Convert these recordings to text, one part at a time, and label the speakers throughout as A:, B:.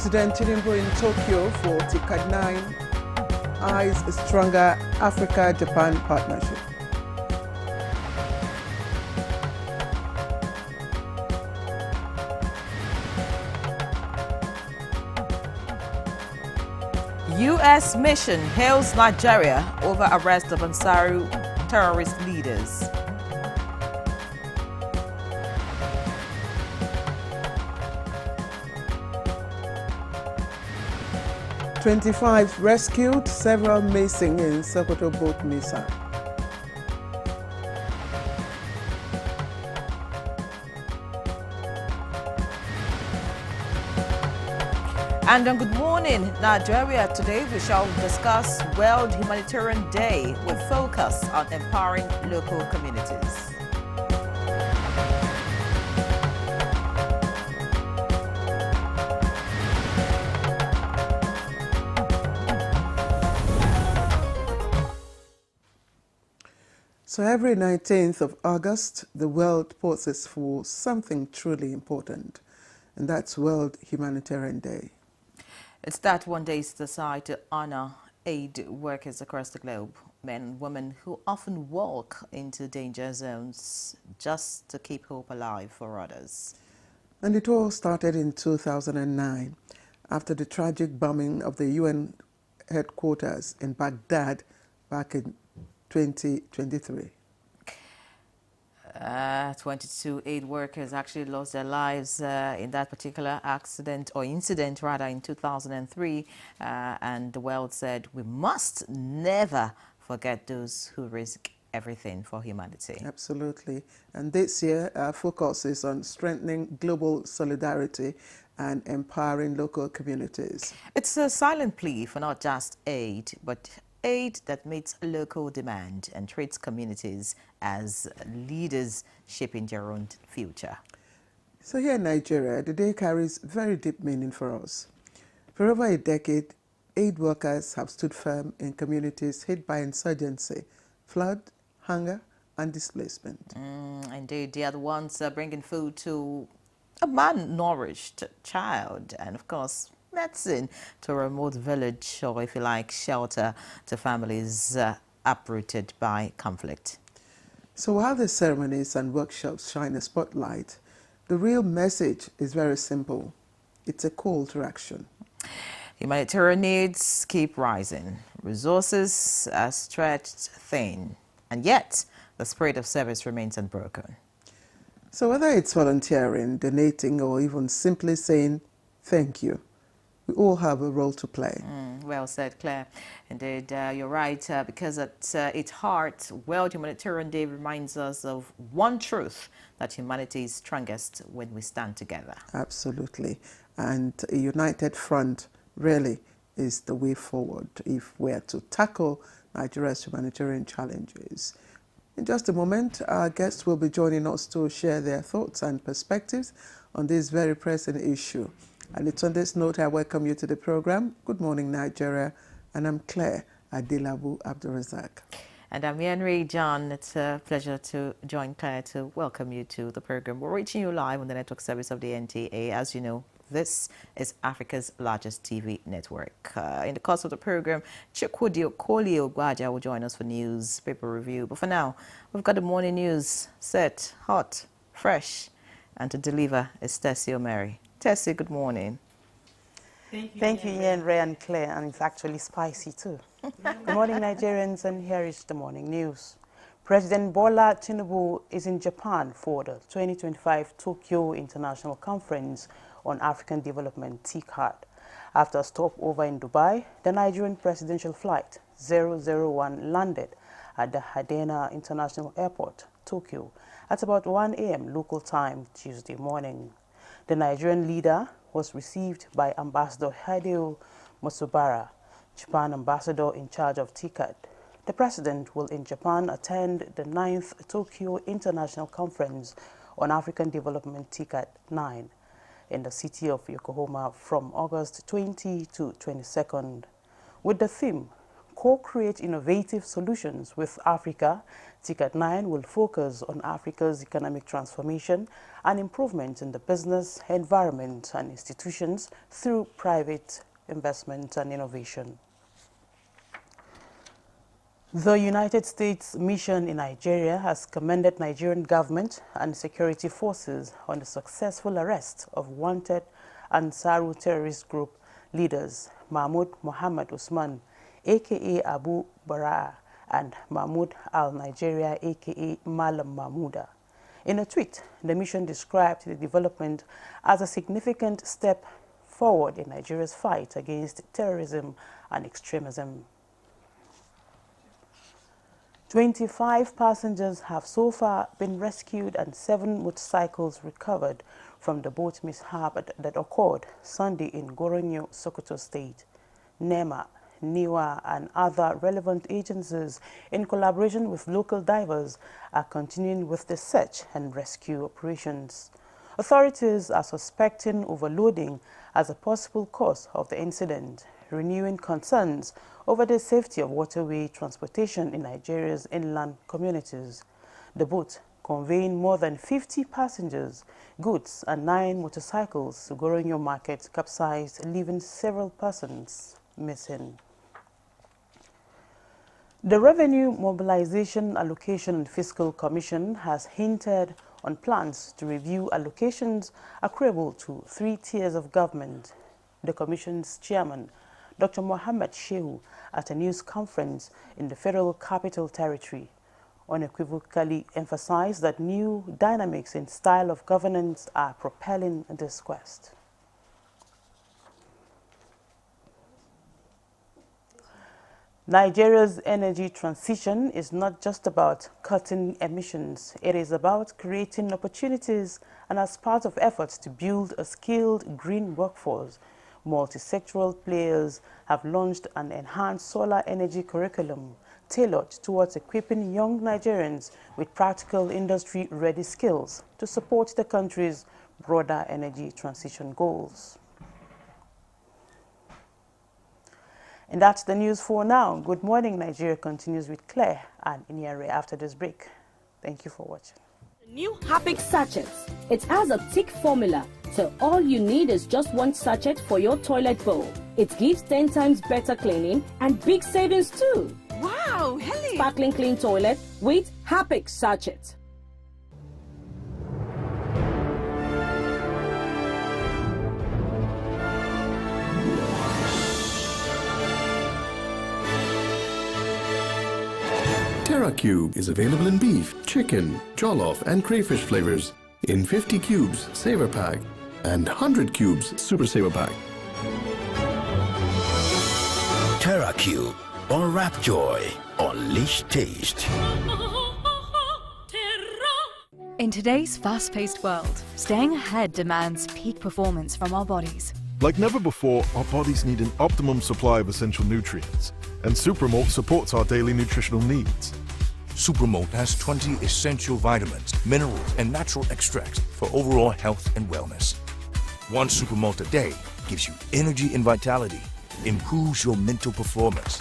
A: President Tinubu in Tokyo for TICAD 9 eyes a stronger Africa-Japan partnership.
B: U.S. mission hails Nigeria over arrest of Ansaru terrorist leaders.
A: "25 rescued, several missing in Sokoto boat mishap."
B: And on Good Morning Nigeria today, we shall discuss World Humanitarian Day with focus on empowering local communities.
A: So every 19th of August, the world pauses for something truly important, and that's World Humanitarian Day.
B: It's that one day set aside to honor aid workers across the globe, men and women who often walk into danger zones just to keep hope alive for others.
A: And it all started in 2009, after the tragic bombing of the UN headquarters in Baghdad back in 2023.
B: 22 aid workers actually lost their lives in that particular incident in 2003, and the world said we must never forget those who risk everything for humanity.
A: Absolutely. And this year our focus is on strengthening global solidarity and empowering local communities.
B: It's a silent plea for not just aid, but aid that meets local demand and treats communities as leaders shaping their own future.
A: So here in Nigeria, the day carries very deep meaning for us. For over a decade, aid workers have stood firm in communities hit by insurgency, flood, hunger, and displacement.
B: Indeed, they are the ones bringing food to a malnourished child and, of course, medicine to a remote village, or if you like, shelter to families uprooted by conflict.
A: So while the ceremonies and workshops shine a spotlight, the real message is very simple. It's a call to action.
B: Humanitarian needs keep rising. Resources are stretched thin, and yet the spirit of service remains unbroken.
A: So whether it's volunteering, donating, or even simply saying thank you, we all have a role to play.
B: Well said, Claire. Indeed, you're right, because at its heart, World Humanitarian Day reminds us of one truth, that humanity is strongest when we stand together.
A: Absolutely. And a united front really is the way forward if we're to tackle Nigeria's humanitarian challenges. In just a moment, our guests will be joining us to share their thoughts and perspectives on this very pressing issue. And it's on this note I welcome you to the program. Good morning, Nigeria. And I'm Claire Adelabu Abdulrazak.
B: And I'm Henry John. It's a pleasure to join Claire to welcome you to the program. We're reaching you live on the network service of the NTA. As you know, this is Africa's largest TV network. In the course of the program, Chukwudi Okoli Ogwaja will join us for news, paper review. But for now, we've got the morning news set, hot, fresh, and to deliver is Tessie O'Mary. Tessie, good morning.
C: Thank you, Ian, Ray, and Claire, and it's actually spicy too. Good morning, Nigerians, and here is the morning news. President Bola Tinubu is in Japan for the 2025 Tokyo International Conference on African Development, TICAD. After a stopover in Dubai, the Nigerian presidential flight 001 landed at the Haneda International Airport, Tokyo, at about 1 a.m. local time Tuesday morning. The Nigerian leader was received by Ambassador Hideo Matsubara, Japan ambassador in charge of TICAD. The president will in Japan attend the 9th Tokyo International Conference on African Development, TICAD 9, in the city of Yokohama from August 20 to 22nd, with the theme co-create innovative solutions with Africa, TICAD 9 will focus on Africa's economic transformation and improvement in the business environment and institutions through private investment and innovation. The United States mission in Nigeria has commended Nigerian government and security forces on the successful arrest of wanted Ansaru terrorist group leaders Mahmoud Mohammed Usman, aka Abu Bara, and Mahmoud al-Nigeria, aka Malam Mahmouda. In a tweet, the mission described the development as a significant step forward in Nigeria's fight against terrorism and extremism. 25 passengers have so far been rescued and 7 motorcycles recovered from the boat mishap that occurred Sunday in Goronyo, Sokoto State. NEMA, NIWA, and other relevant agencies, in collaboration with local divers, are continuing with the search and rescue operations. Authorities are suspecting overloading as a possible cause of the incident, renewing concerns over the safety of waterway transportation in Nigeria's inland communities. The boat, conveying more than 50 passengers, goods, and 9 motorcycles to Goronyo Market, capsized, leaving several persons missing. The Revenue Mobilization Allocation and Fiscal Commission has hinted on plans to review allocations accruable to 3 tiers of government. The Commission's chairman, Dr. Mohammed Shehu, at a news conference in the Federal Capital Territory, unequivocally emphasized that new dynamics in style of governance are propelling this quest. Nigeria's energy transition is not just about cutting emissions. It is about creating opportunities, and as part of efforts to build a skilled green workforce, multi-sectoral players have launched an enhanced solar energy curriculum tailored towards equipping young Nigerians with practical industry-ready skills to support the country's broader energy transition goals. And that's the news for now. Good Morning Nigeria continues with Claire and Inyare after this break. Thank you for watching.
D: New Hapix sachets. It has a thick formula, so all you need is just 1 sachet for your toilet bowl. It gives 10 times better cleaning and big savings too.
E: Wow, Helen!
D: Sparkling clean toilet with Hapix sachet.
F: TerraCube is available in beef, chicken, jollof, and crayfish flavors in 50 cubes Saver Pack and 100 cubes Super Saver Pack.
G: TerraCube, unwrap joy, unleash taste.
H: In today's fast-paced world, staying ahead demands peak performance from our bodies.
I: Like never before, our bodies need an optimum supply of essential nutrients, and Supermalt supports our daily nutritional needs.
G: Supermalt has 20 essential vitamins, minerals, and natural extracts for overall health and wellness. 1 Supermalt a day gives you energy and vitality, improves your mental performance,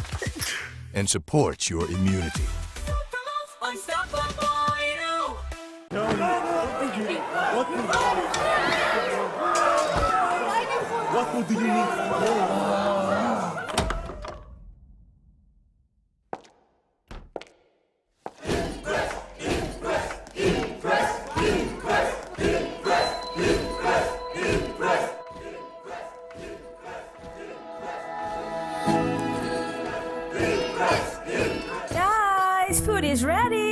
G: and supports your immunity.
I: What more do you need?
E: Guys, food is ready!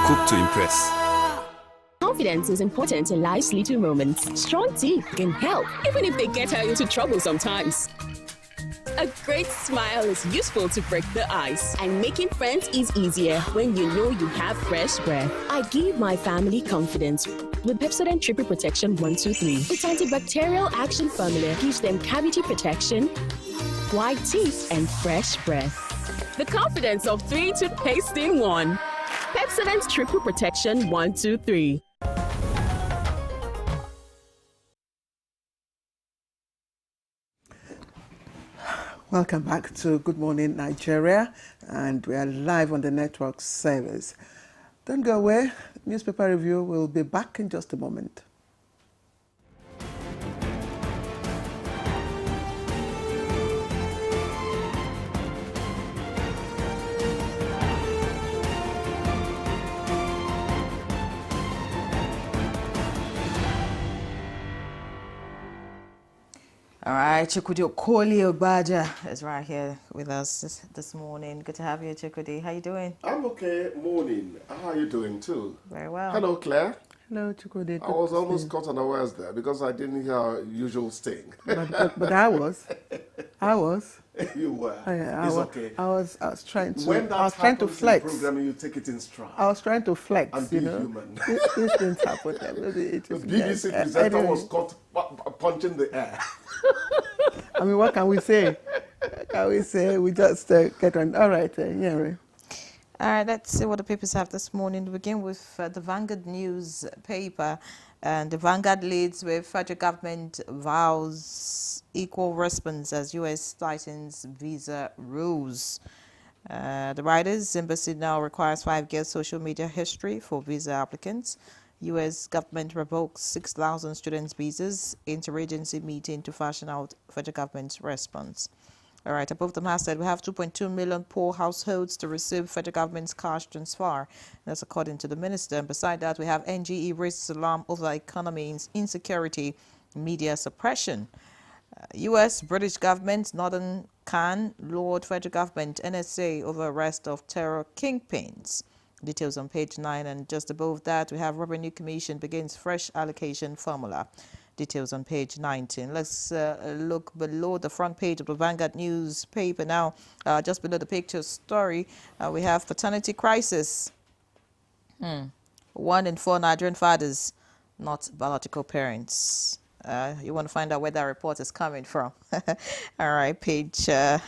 G: Cook to impress.
J: Confidence is important in life's little moments. Strong teeth can help, even if they get her into trouble sometimes. A great smile is useful to break the ice, and making friends is easier when you know you have fresh breath. I give my family confidence with Pepsodent Triple Protection 123. Its antibacterial action formula gives them cavity protection, white teeth, and fresh breath. The confidence of 3 toothpaste in 1. Pepsodent Triple Protection 123.
A: Welcome back to Good Morning Nigeria, and we are live on the network service. Don't go away. Newspaper Review will be back in just a moment.
B: All right, Chukwudi Okoli Ogbaja is right here with us this morning. Good to have you, Chukwudi. How you doing?
F: I'm okay. Morning. How are you doing too?
B: Very well.
F: Hello, Claire.
A: Hello, Chukwudi.
F: I was almost caught unawares there because I didn't hear our usual sting.
A: But I was.
F: You were.
A: It's
F: okay.
A: I was trying to.
F: When that
A: I was trying to flex.
F: in programming, you take it in stride.
A: I was trying to flex.
F: And be human.
A: These things happen.
F: The BBC presenter was caught punching the air.
A: I mean, what can we say? We just get on. All right, yeah.
B: All right, let's see what the papers have this morning. We begin with the Vanguard newspaper. And the Vanguard leads with federal government vows equal response as U.S. tightens visa rules. The writers, embassy now requires 5-year social media history for visa applicants. U.S. government revokes 6,000 students' visas. Interagency meeting to fashion out federal government's response. All right, above the masthead, we have 2.2 million poor households to receive federal government's cash transfer. That's according to the minister. And beside that, we have NGE raises alarm over economy insecurity, media suppression. U.S. British government, Northern Khan, Lord federal government, NSA over arrest of terror kingpins. Details on page 9, and just above that, we have Revenue Commission begins fresh allocation formula. Details on page 19. Let's look below the front page of the Vanguard newspaper now. Just below the picture story, we have paternity crisis. 1 in 4 Nigerian fathers, not biological parents. You want to find out where that report is coming from. All right, page 10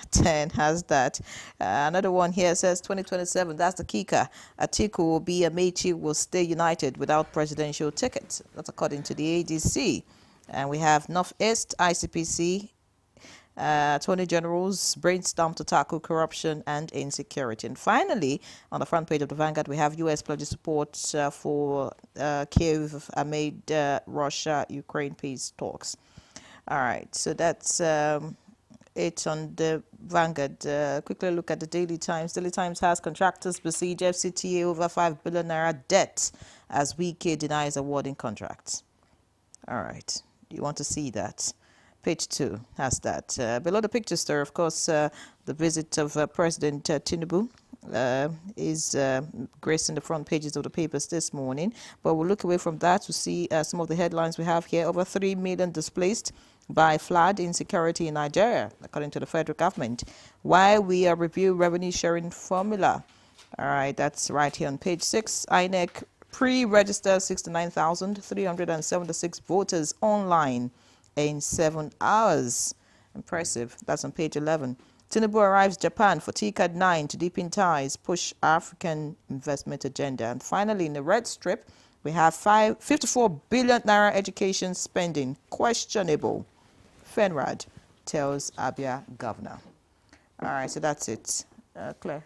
B: has that. Another one here says 2027, that's the kicker. Atiku, Obi, Amechi will stay united without presidential tickets. That's according to the ADC. And we have Northeast, ICPC, Attorney General's brainstorm to tackle corruption and insecurity. And finally, on the front page of the Vanguard, we have U.S. pledges support for Kiev amid Russia-Ukraine peace talks. All right, so that's it on the Vanguard. Quickly look at the Daily Times. Daily Times has contractors besiege FCTA over 5 billion naira debt as Wike denies awarding contracts. All right, you want to see that? Page 2 has that. Below the picture story, of course, the visit of President Tinubu is gracing the front pages of the papers this morning. But we'll look away from that to see some of the headlines we have here. Over 3 million displaced by flood insecurity in Nigeria, according to the federal government. Why we review revenue sharing formula. All right, that's right here on page 6. INEC pre-registered 69,376 voters online in 7 hours. Impressive. That's on page 11. Tinubu arrives Japan for TCAD 9 to deepen ties, push African investment agenda. And finally, in the red strip, we have 54 billion naira education spending questionable. FENRAD tells Abia governor. All right, so that's it. Claire.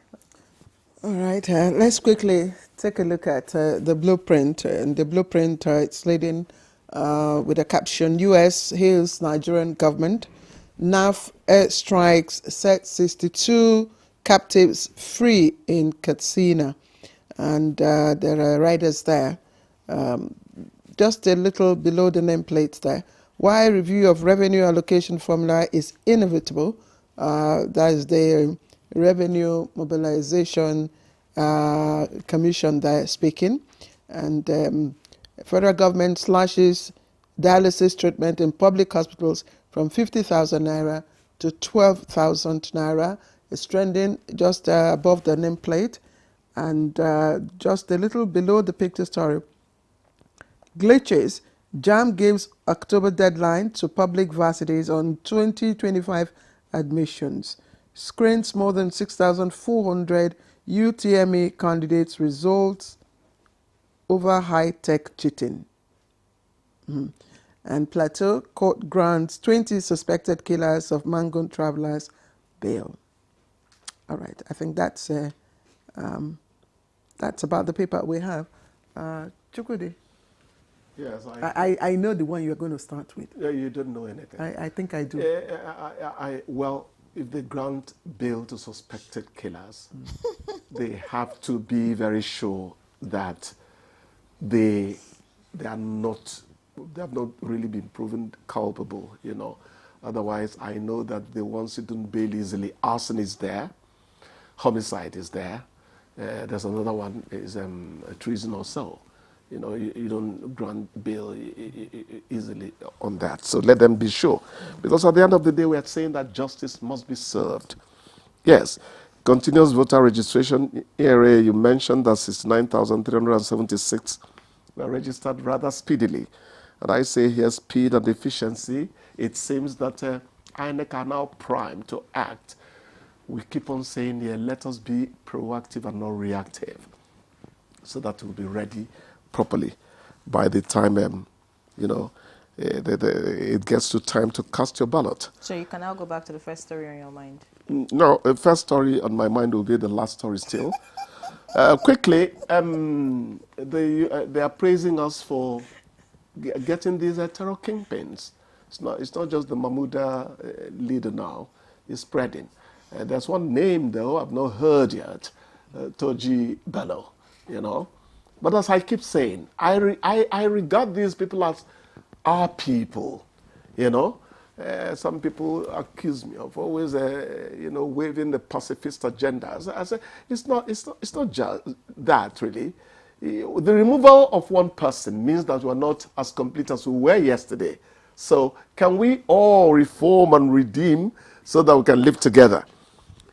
A: All right, let's quickly take a look at the blueprint. And the blueprint, it's leading with a caption, U.S. hails Nigerian government. NAF airstrikes set 62 captives free in Katsina. And there are riders there. Just a little below the nameplate there. Why review of revenue allocation formula is inevitable. That is the Revenue Mobilization Commission there speaking. And federal government slashes dialysis treatment in public hospitals from 50,000 naira to 12,000 naira. It's trending just above the nameplate, and just a little below the picture story. Glitches. JAMB gives October deadline to public varsities on 2025 admissions. Screens more than 6,400 UTME candidates. Results over high-tech cheating. And Plateau Court grants 20 suspected killers of Mangon travelers bail. All right, I think that's about the paper we have. Chukwudi.
K: Yes,
A: I know the one you're going to start with.
K: Yeah, you don't know anything.
A: I think I do.
K: Well, if they grant bail to suspected killers, they have to be very sure that they have not really been proven culpable, you know. Otherwise, I know that the ones who don't bail easily, arson is there, homicide is there. There's another one, is treason or so. You know, you don't grant bail easily on that. So let them be sure. Because at the end of the day, we are saying that justice must be served. Yes. Continuous voter registration area, you mentioned that 69,376 were registered rather speedily. And I say here speed and efficiency. It seems that INEC are now primed to act. We keep on saying here, let us be proactive and not reactive, so that we'll be ready properly by the time, you know, it gets to time to cast your ballot.
B: So you can now go back to the first story on your mind.
K: No, the first story on my mind will be the last story still. Quickly, they are praising us for getting these terror kingpins. It's not just the Mahmuda leader now, it's spreading. There's one name, though, I've not heard yet, Toji Bello, you know. But as I keep saying, I regard these people as our people, you know. Some people accuse me of always, you know, waving the pacifist agenda. I say, it's not just that, really. The removal of one person means that we're not as complete as we were yesterday. So can we all reform and redeem so that we can live together?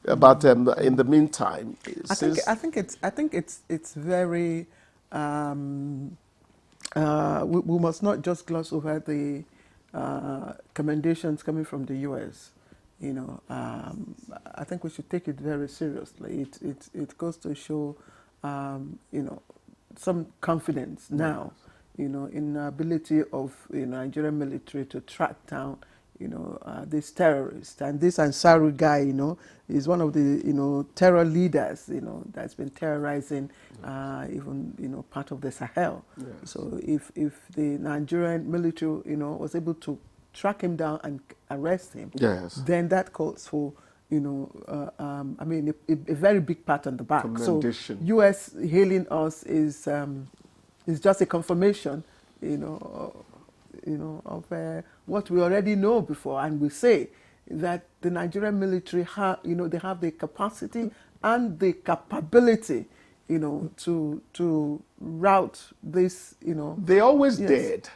K: But in the meantime,
A: I think it's very. We must not just gloss over the commendations coming from the U.S. You know, I think we should take it very seriously. It goes to show, you know, some confidence now, you know, in the ability of the Nigerian military to track down, you know, these terrorists. And this Ansaru guy, you know, is one of the, you know, terror leaders, you know, that's been terrorizing even, you know, part of the Sahel.
K: Yes.
A: So if the Nigerian military, you know, was able to track him down and arrest him,
K: yes,
A: then that calls for, you know, I mean, a very big pat on the back. So U.S. hailing us is just a confirmation, you know, of what we already know before, and we say that the Nigerian military you know, they have the capacity and the capability, you know, to rout this, you know.
K: They always did.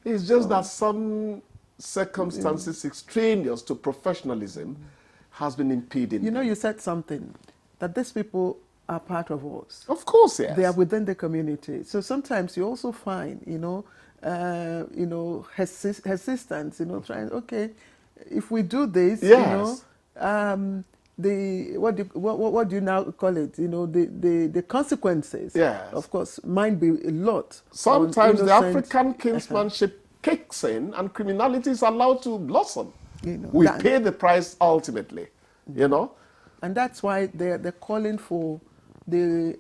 K: It's just that some circumstances extraneous to professionalism has been impeding.
A: You know, you said something, that these people are part of us.
K: Of course, yes.
A: They are within the community. So sometimes you also find, you know, resistance, you know, trying, okay, if we do this,
K: yes,
A: you know, what do you now call it? You know, the consequences,
K: yes,
A: of course, might be a lot.
K: Sometimes the African kinsmanship kicks in and criminality is allowed to blossom. You know, we pay the price ultimately, you know.
A: And that's why they're calling for the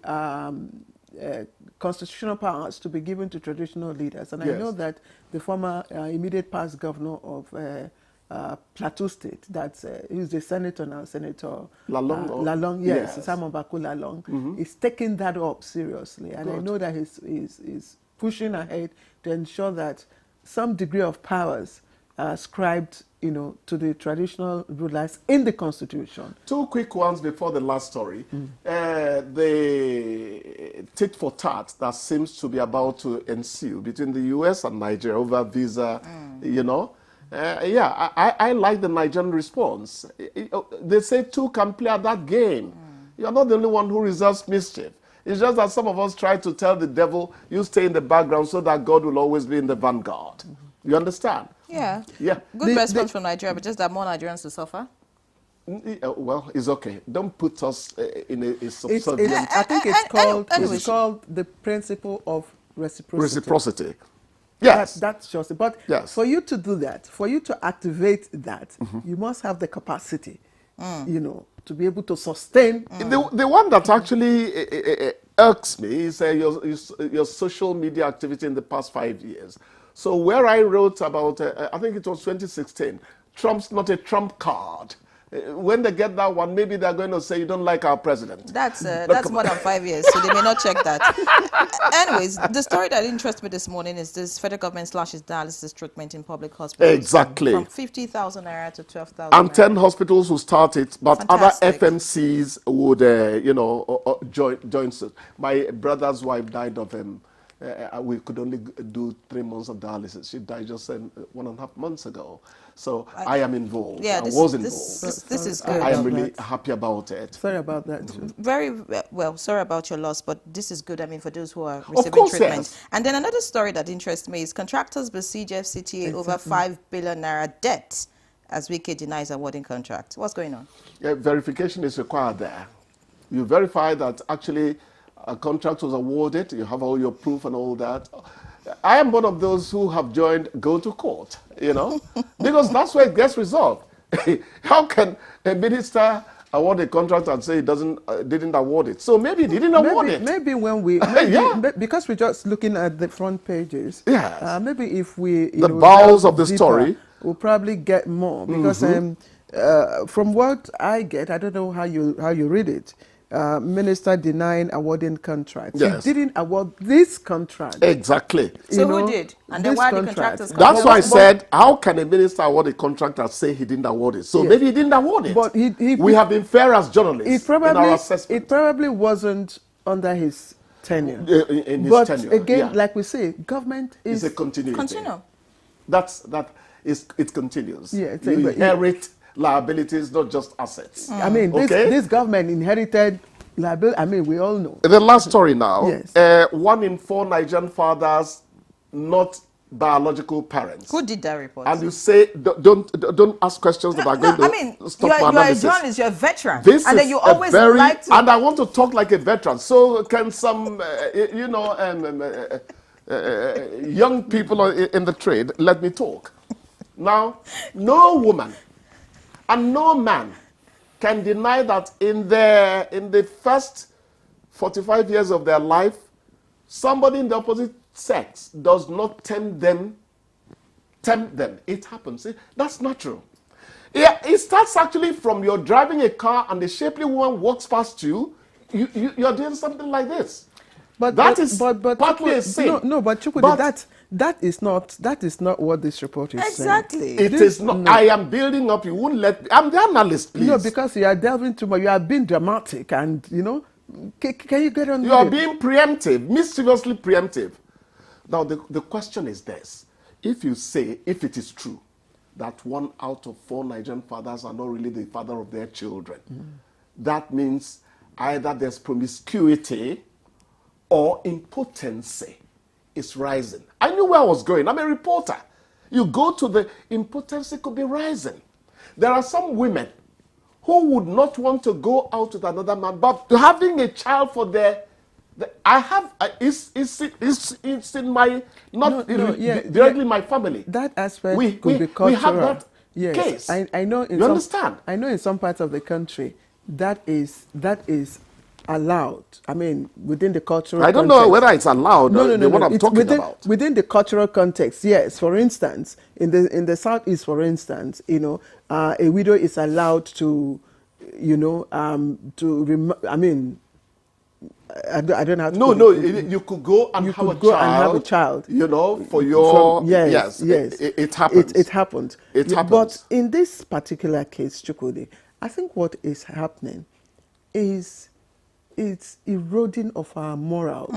A: constitutional powers to be given to traditional leaders. And I know that the former immediate past governor of Plateau State, who's the senator now, Senator Lalong, yes, Simon Bako Lalong, is taking that up seriously. And I know that he's pushing ahead to ensure that some degree of powers are ascribed, you know, to the traditional rulers in the Constitution.
K: Two quick ones before the last story. The tit for tat that seems to be about to ensue between the U.S. and Nigeria over visa, you know, Yeah, I like the Nigerian response. They say two can play at that game. You're not the only one who reserves mischief. It's just that some of us try to tell the devil, you stay in the background so that God will always be in the vanguard. You understand?
L: Yeah.
K: Yeah.
L: Good response from Nigeria, but just that more Nigerians to suffer.
K: Well, it's okay. Don't put us in a subservient.
A: I think it's called the principle of reciprocity.
K: Reciprocity. Yes.
A: That's just it. But for you to do that, for you to activate that, you must have the capacity, you know, to be able to sustain.
K: The one that actually irks me is your social media activity in the past 5 years. So where I wrote about, I think it was 2016, Trump's not a Trump card. When they get that one, maybe they're going to say you don't like our president.
L: That's more than 5 years, so they may not check that. Anyways, the story that interests me this morning is this federal government slashes dialysis treatment in public hospitals.
K: Exactly.
L: From 50,000 naira to 12,000.
K: And 10 hospitals will start it, but
L: Fantastic.
K: other FMCs would, you know, join suit. My brother's wife died of we could only do 3 months of dialysis. She died just 1.5 months ago. So I am involved.
L: Yeah,
K: I was involved.
L: This is good.
K: I am really happy about it.
A: Sorry about that.
L: Very well, sorry about your loss, but this is good, I mean, for those who are receiving treatment.
K: Yes.
L: And then another story that interests me is contractors besiege FCTA over 5 billion naira debt as Wike denies awarding contract. What's going on?
K: Yeah, verification is required there. You verify that actually a contract was awarded, you have all your proof and all that. I am one of those who have joined Go to Court, you know, because that's where it gets resolved. How can a minister award a contract and say he didn't award it? So maybe he didn't award it.
A: Maybe when because we're just looking at the front pages.
K: Yes.
A: Maybe if we
K: the bowels of the
A: deeper,
K: story,
A: we'll probably get more because from what I get, I don't know how you read it. Minister denying awarding contracts.
K: Yes.
A: He didn't award this contract.
K: Exactly.
L: So who did? And then why the contractors?
K: That's why I said, how can a minister award a contract and say he didn't award it? So maybe he didn't award it.
A: But
K: we have been fair as journalists in our assessment.
A: It probably wasn't under his tenure.
K: In his
A: but
K: tenure,
A: again, like we say, government is
K: a continuity.
L: Continue.
K: It continues.
A: Yeah,
K: you inherit liabilities, not just assets.
A: I mean, this government inherited liability. I mean, we all know.
K: The last story now.
A: Yes.
K: 1 in 4 Nigerian fathers, not biological parents.
L: Who did that report?
K: And you say, don't ask questions that are going to stop my analysis.
L: You're a journalist, you're a veteran.
K: This
L: and
K: is
L: then you always like to...
K: And I want to talk like a veteran. So can some, young people in the trade let me talk? Now, no woman and no man can deny that in the first 45 years of their life, somebody in the opposite sex does not tempt them. It happens. That's natural. Yeah, it starts actually from you're driving a car and a shapely woman walks past you. You're doing something like this.
A: But
K: that is
A: partly
K: a sin.
A: No, but Chukwudi, that is not what this report is
L: saying.
K: It is not. No. I am building up. You won't let. I'm the analyst, please.
A: No, because you are delving too much. You are being dramatic, and you know. Can you get on?
K: You are being preemptive, mischievously preemptive. Now the question is this: if you say, if it is true that 1 out of 4 Nigerian fathers are not really the father of their children, that means either there's promiscuity or impotency is rising. I knew where I was going. I'm a reporter. You go to the impotency could be rising. There are some women who would not want to go out with another man, but having a child for it's in my, directly my family.
A: That aspect could be cultural.
K: We have that case.
A: I know
K: you understand?
A: I know in some parts of the country that is allowed. I mean, within the cultural
K: I don't
A: context.
K: know whether it's allowed.
A: No.
K: What I'm talking about.
A: Within the cultural context, yes. For instance, in the Southeast, for instance, you know, a widow is allowed to, you know, I don't know how to.
K: No. You could go and have a child. You know, for your
A: yes.
K: It happens.
A: It happened.
K: It happens.
A: But in this particular case, Chukwudi, I think what is happening is it's eroding of our morals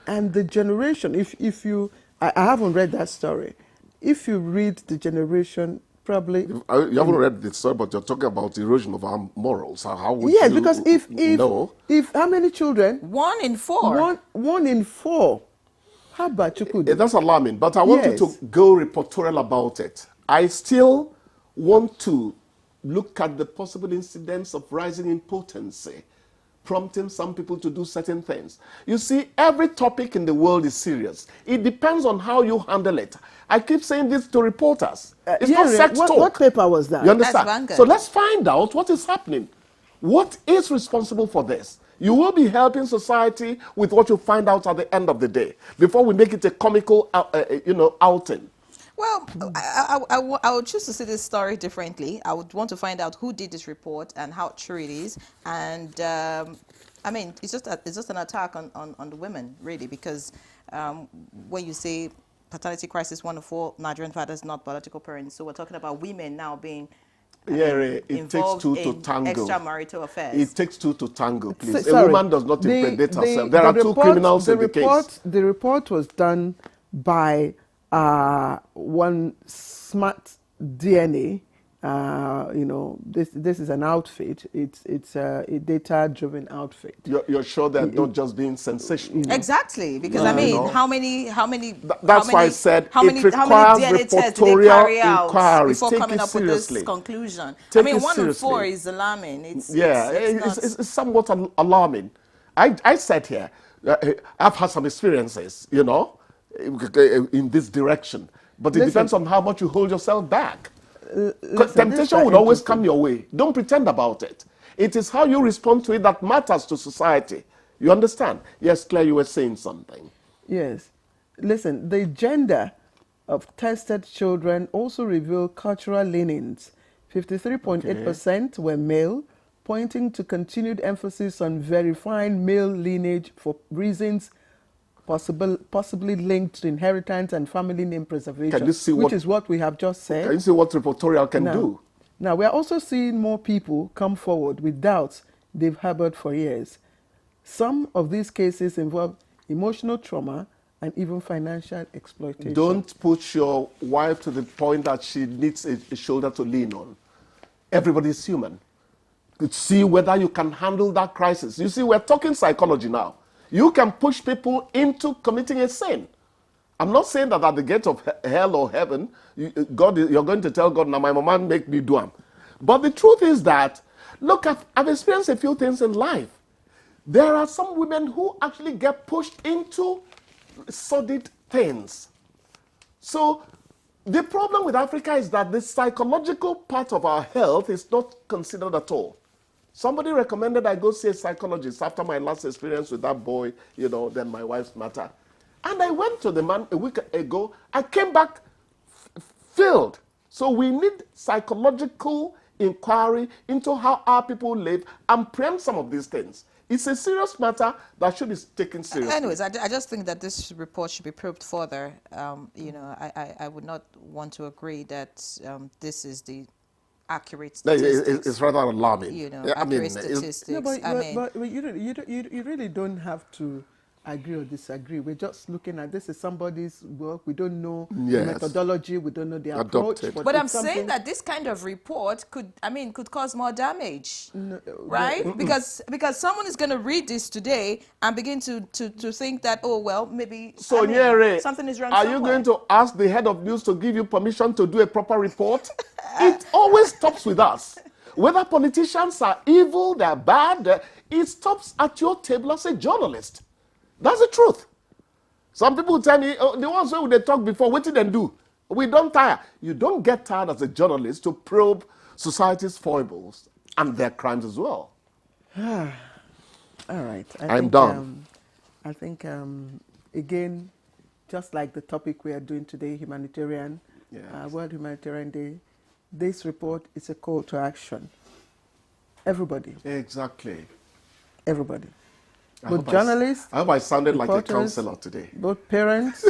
A: and the generation. If you, I haven't read that story. if you read The Generation, probably...
K: You haven't read the story, but you're talking about erosion of our morals. How would
A: yes,
K: you
A: because if how many children?
L: 1 in 4.
A: One in 4. How about you could?
K: That's alarming, but I want you to go reportorial about it. I still want to look at the possible incidents of rising impotency, prompting some people to do certain things. You see, every topic in the world is serious. It depends on how you handle it. I keep saying this to reporters. It's not sex talk.
A: What paper was that?
K: You understand? So let's find out what is happening. What is responsible for this? You will be helping society with what you find out at the end of the day, before we make it a comical, outing.
L: Well, I would choose to see this story differently. I would want to find out who did this report and how true it is. And I mean, it's just an attack on the women, really, because when you say paternity crisis, 1 of 4 Nigerian fathers not biological parents, so we're talking about women now being
K: it takes 2 to tango.
L: Extramarital affairs.
K: It takes 2 to tango, please.
A: Sorry,
K: a woman does not impregnate herself. There are 2 criminals in the case.
A: The report was done by one Smart DNA. This is an outfit. It's a data-driven outfit.
K: You're sure they're not just being sensational?
L: Exactly, because I mean, how many?
K: That's why I said it requires reportorial inquiry.
L: Before coming up with this conclusion? I mean, 1 in 4 is alarming.
K: It's somewhat alarming. I said here, I've had some experiences, in this direction, but it depends on how much you hold yourself back. Temptation would always come your way. Don't pretend about it. It is how you respond to it that matters to society. You understand? Yes, Claire, you were saying something.
A: Yes. Listen, the gender of tested children also reveal cultural leanings. 53.8% were male, pointing to continued emphasis on verifying male lineage for reasons possibly linked to inheritance and family name preservation, which is what we have just said.
K: Can you see what reportorial can do?
A: Now, we are also seeing more people come forward with doubts they've harbored for years. Some of these cases involve emotional trauma and even financial exploitation.
K: Don't push your wife to the point that she needs a shoulder to lean on. Everybody is human. See whether you can handle that crisis. You see, we're talking psychology now. You can push people into committing a sin. I'm not saying that at the gate of hell or heaven, you're going to tell God, now my mama make me do them. But the truth is that, look, I've experienced a few things in life. There are some women who actually get pushed into sordid things. So the problem with Africa is that the psychological part of our health is not considered at all. Somebody recommended I go see a psychologist after my last experience with that boy, then my wife's matter. And I went to the man a week ago. I came back filled. So we need psychological inquiry into how our people live and preempt some of these things. It's a serious matter that should be taken seriously.
L: Anyways, I just think that this report should be probed further. I would not want to agree that this is the accurate statistics.
K: It's rather alarming.
L: Accurate statistics.
A: No, but you really don't have to agree or disagree. We're just looking at this is somebody's work. We don't know the methodology. We don't know the approach.
L: But I'm saying that this kind of report could cause more damage, right? Because someone is going to read this today and begin to think that, oh, well, maybe something is wrong
K: somewhere. Are you going to ask the head of news to give you permission to do a proper report? It always stops with us. Whether politicians are evil, they're bad, it stops at your table as a journalist. That's the truth. Some people tell me, the ones who they talk before, what did they do? We don't tire. You don't get tired as a journalist to probe society's foibles and their crimes as well.
A: All right.
K: I'm done.
A: I think, again, just like the topic we are doing today, humanitarian, World Humanitarian Day, this report is a call to action. Everybody.
K: Exactly.
A: Everybody. Both journalists.
K: I hope I sounded like a counselor today.
A: Both parents,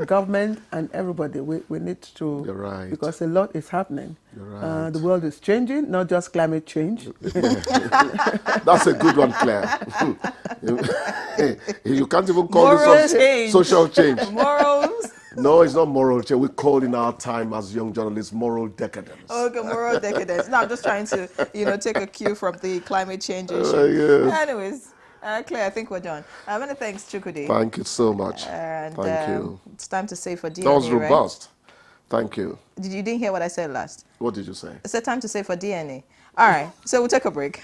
A: government, and everybody. We need to.
K: You're right.
A: Because a lot is happening.
K: You're right.
A: The world is changing, not just climate change.
K: That's a good one, Claire. You can't even call this social change.
L: Morals.
K: No, it's not moral change. We call in our time as young journalists moral decadence.
L: Okay, moral decadence. No, I'm just trying to, take a cue from the climate change issue.
K: Yes.
L: Anyways, Claire, I think we're done. Many thanks, Chukwudi.
K: Thank you so much.
L: And
K: Thank you.
L: It's time to save for DNA,
K: That was
L: right?
K: robust. Thank you.
L: You didn't hear what I said last?
K: What did you say?
L: I said time to save for DNA. All right, so we'll take a break.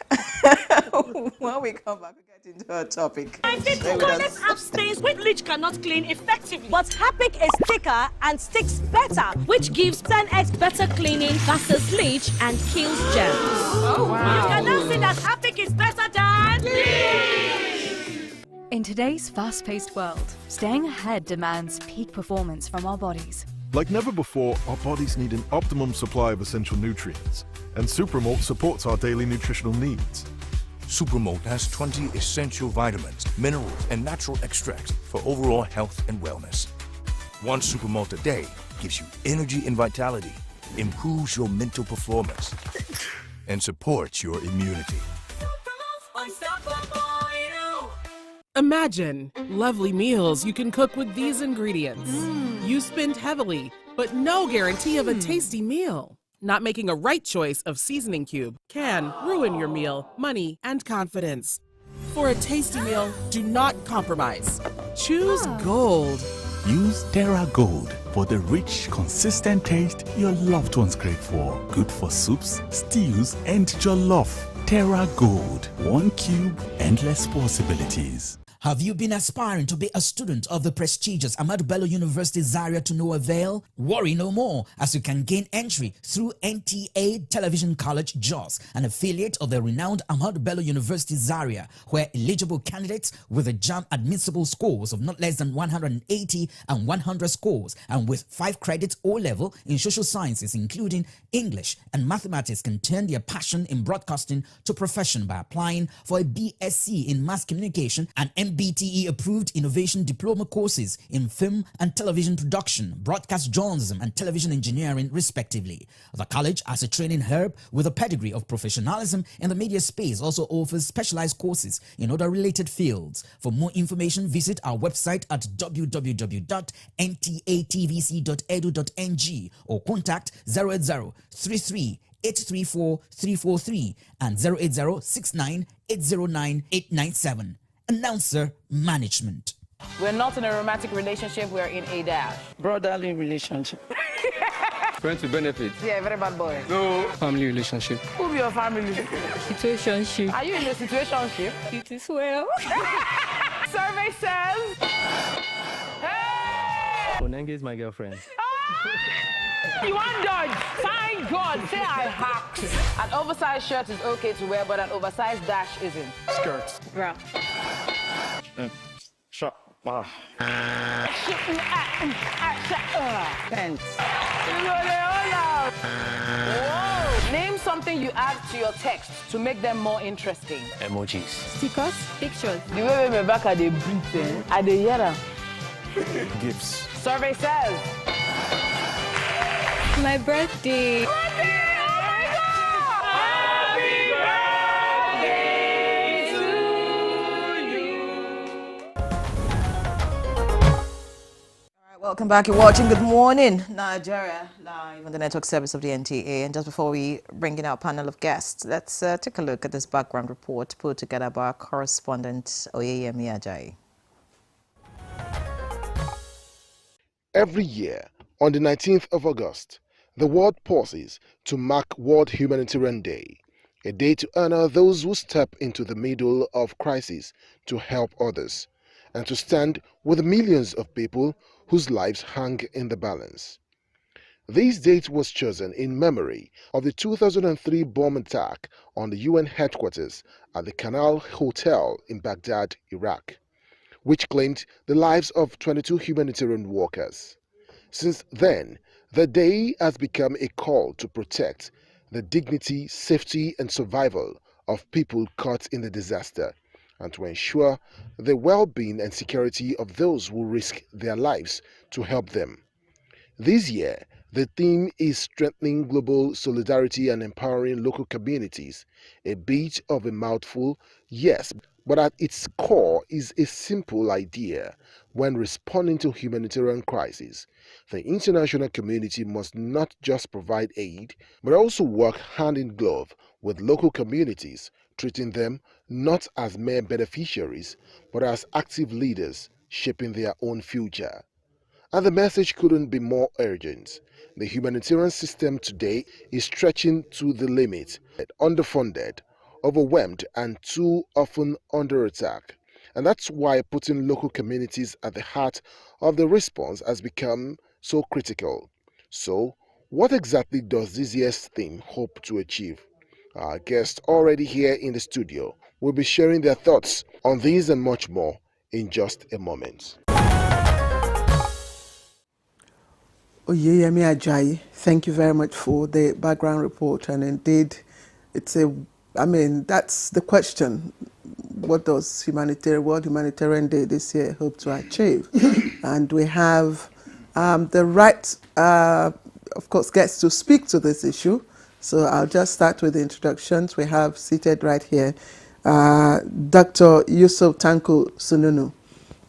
L: When we come back, we get into our topic.
D: Toilets have stains which bleach cannot clean effectively. But Harpic is thicker and sticks better, which gives 10x better cleaning versus bleach and kills germs.
H: Oh, wow.
D: You can now say that Harpic is better than bleach.
H: In today's fast-paced world, staying ahead demands peak performance from our bodies.
I: Like never before, our bodies need an optimum supply of essential nutrients, and Supermalt supports our daily nutritional needs.
G: Supermalt has 20 essential vitamins, minerals, and natural extracts for overall health and wellness. One Supermalt a day gives you energy and vitality, improves your mental performance, and supports your immunity.
M: Imagine lovely meals you can cook with these ingredients. You spend heavily, but no guarantee of a tasty meal. Not making a right choice of seasoning cube can ruin your meal, money, and confidence. For a tasty meal, do not compromise. Choose Gold.
N: Use Terra Gold for the rich, consistent taste your loved ones crave for. Good for soups, stews, and jollof. Terra Gold. 1 cube, endless possibilities.
O: Have you been aspiring to be a student of the prestigious Ahmadu Bello University Zaria to no avail? Worry no more, as you can gain entry through NTA Television College, Jos, an affiliate of the renowned Ahmadu Bello University Zaria, where eligible candidates with a JAMB admissible scores of not less than 180 and 100 scores, and with 5 credits O-level in social sciences, including English and mathematics, can turn their passion in broadcasting to profession by applying for a BSc in Mass Communication and MBTE approved innovation diploma courses in film and television production, broadcast journalism, and television engineering, respectively. The college, as a training hub with a pedigree of professionalism in the media space, also offers specialized courses in other related fields. For more information, visit our website at www.ntatvc.edu.ng or contact 08033 834-343 and 08069-809-897. Announcer Management.
P: We're not in a romantic relationship, we're in a dash.
Q: Brotherly relationship.
R: Friends with benefits.
P: Yeah, very bad boy.
R: No. Family relationship.
P: Who be your family?
Q: Situationship.
P: Are you in a situationship?
Q: It is well.
P: Survey says... Hey!
R: Onenge is my girlfriend.
P: You want dodge? Thank God. Say I hacked. An oversized shirt is okay to wear, but an oversized dash isn't.
R: Skirts.
P: Bra.
R: Shop. Wow.
P: Pants. Whoa. Name something you add to your text to make them more interesting.
R: Emojis.
Q: Stickers. Pictures.
P: The way my back at the breathing, at the yara.
R: Gifts.
P: Survey says.
Q: My birthday.
L: Welcome back. You're watching Good Morning Nigeria, live on the network service of the NTA. And just before we bring in our panel of guests, let's take a look at this background report put together by our correspondent, Oyeyemi Ajayi.
S: Every year, on the 19th of August, the world pauses to mark World Humanitarian Day, a day to honor those who step into the middle of crisis to help others, and to stand with millions of people whose lives hang in the balance. This date was chosen in memory of the 2003 bomb attack on the UN headquarters at the Canal Hotel in Baghdad, Iraq, which claimed the lives of 22 humanitarian workers. Since then, the day has become a call to protect the dignity, safety, and survival of people caught in the disaster, and to ensure the well-being and security of those who risk their lives to help them. This year, The theme is strengthening global solidarity and empowering local communities. A bit of a mouthful, yes, but at its core is a simple idea. When responding to humanitarian crises, the international community must not just provide aid, but also work hand in glove with local communities, treating them not as mere beneficiaries, but as active leaders shaping their own future. And the message couldn't be more urgent. The humanitarian system today is stretching to the limit, underfunded, overwhelmed, and too often under attack. And that's why putting local communities at the heart of the response has become so critical. So, what exactly does this year's theme hope to achieve? Our guests already here in the studio will be sharing their thoughts on these and much more in just a moment.
A: Oyeyemi Ajayi, thank you very much for the background report. And indeed, that's the question. What does World Humanitarian Day this year hope to achieve? And we have the right, of course, guests to speak to this issue. So I'll just start with the introductions. We have seated right here Dr. Yusuf Tanko Sununu,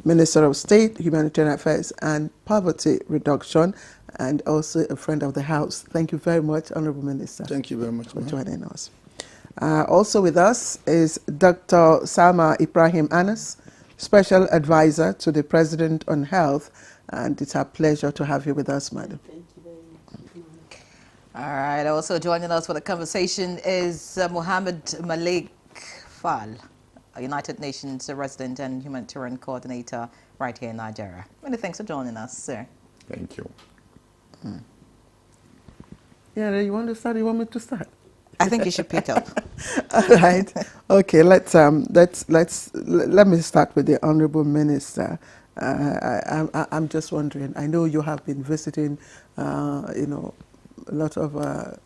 A: Minister of State, Humanitarian Affairs and Poverty Reduction, and also a friend of the House. Thank you very much, Honorable Minister.
T: Thank you very much
A: for joining us. Also with us is Dr. Salma Ibrahim Anas, Special Advisor to the President on Health, and it's our pleasure to have you with us, madam.
L: Thank you very much. All right, also joining us for the conversation is Mohammed Malik Fall, a United Nations resident and humanitarian coordinator right here in Nigeria. Many thanks for joining us, sir.
T: Thank you.
A: Yeah, you want to start? You want me to start?
L: I think you should pick up.
A: All right. Okay. Let me start with the Honourable Minister. I'm just wondering. I know you have been visiting, a lot of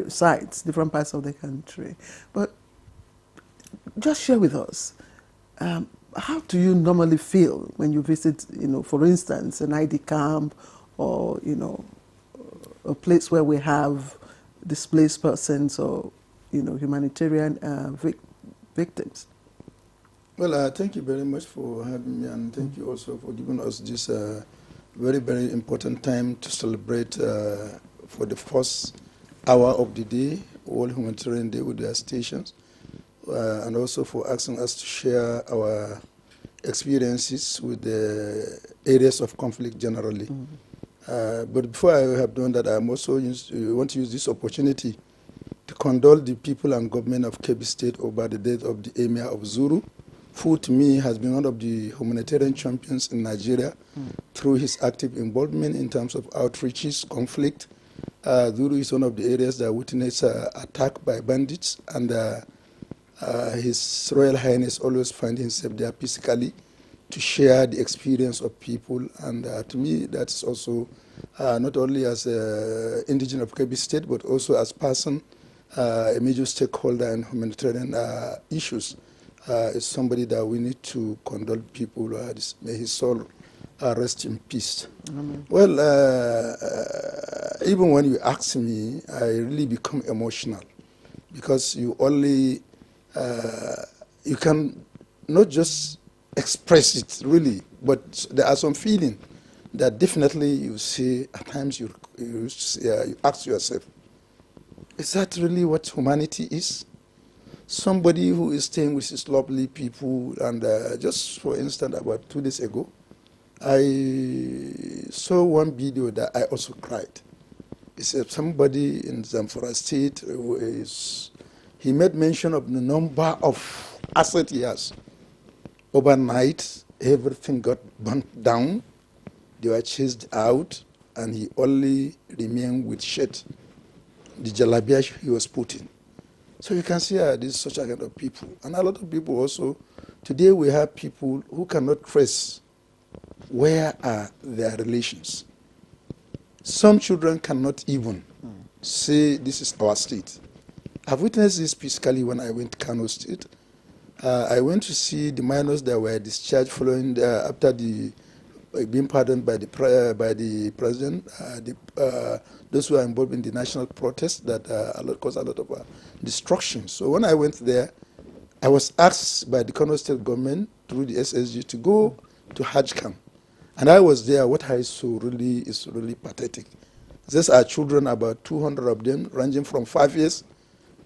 A: sites, different parts of the country, but just share with us. How do you normally feel when you visit, for instance, an ID camp or, a place where we have displaced persons or, humanitarian victims?
T: Well, thank you very much for having me, and thank you also for giving us this very, very important time to celebrate for the first hour of the day, World Humanitarian Day with their stations, and also for asking us to share our experiences with the areas of conflict generally. But before I have done that, I also want to use this opportunity to condole the people and government of Kebbi State over the death of the Emir of Zuru, who to me has been one of the humanitarian champions in Nigeria through his active involvement in terms of outreaches, conflict. Zuru is one of the areas that witnessed attack by bandits, and His Royal Highness always finds himself there physically to share the experience of people. And to me, that's also not only as an indigenous of Kebbi State, but also as person, a major stakeholder in humanitarian issues. Is somebody that we need to condole people. May his soul rest in peace.
A: Amen.
T: Well, even when you ask me, I really become emotional, because you only, you can not just express it really, but there are some feelings that definitely you see at times you ask yourself, is that really what humanity is? Somebody who is staying with his lovely people, and just for instance, about 2 days ago, I saw one video that I also cried. It's somebody in Zamfara State he made mention of the number of assets he has. Overnight, everything got burnt down. They were chased out, and he only remained with shit, the jalabia he was putting. So you can see this is such a kind of people. And a lot of people also, today we have people who cannot trace where are their relations. Some children cannot even say this is our state. I've witnessed this physically when I went to Kano State. I went to see the minors that were discharged following after the being pardoned by the president. Those who are involved in the national protest that caused a lot of destruction. So when I went there, I was asked by the Kano state government through the SSG to go to Hajj camp. And I was there. What I saw really is really pathetic. These are children, about 200 of them, ranging from 5 years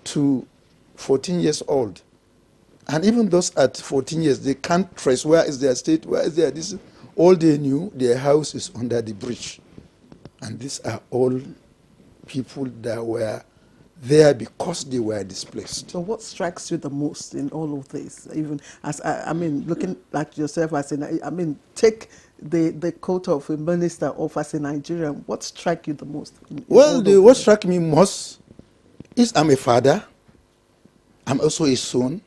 T: to 14 years old. And even those at 14 years, they can't trace where is their state, where is their this. All they knew, their house is under the bridge. And these are all people that were there because they were displaced.
A: So what strikes you the most in all of this? Even as, I mean, looking at yourself as take the coat of a minister off as a Nigerian, what struck you the most?
T: Well, what struck me most is I'm a father. I'm also a son.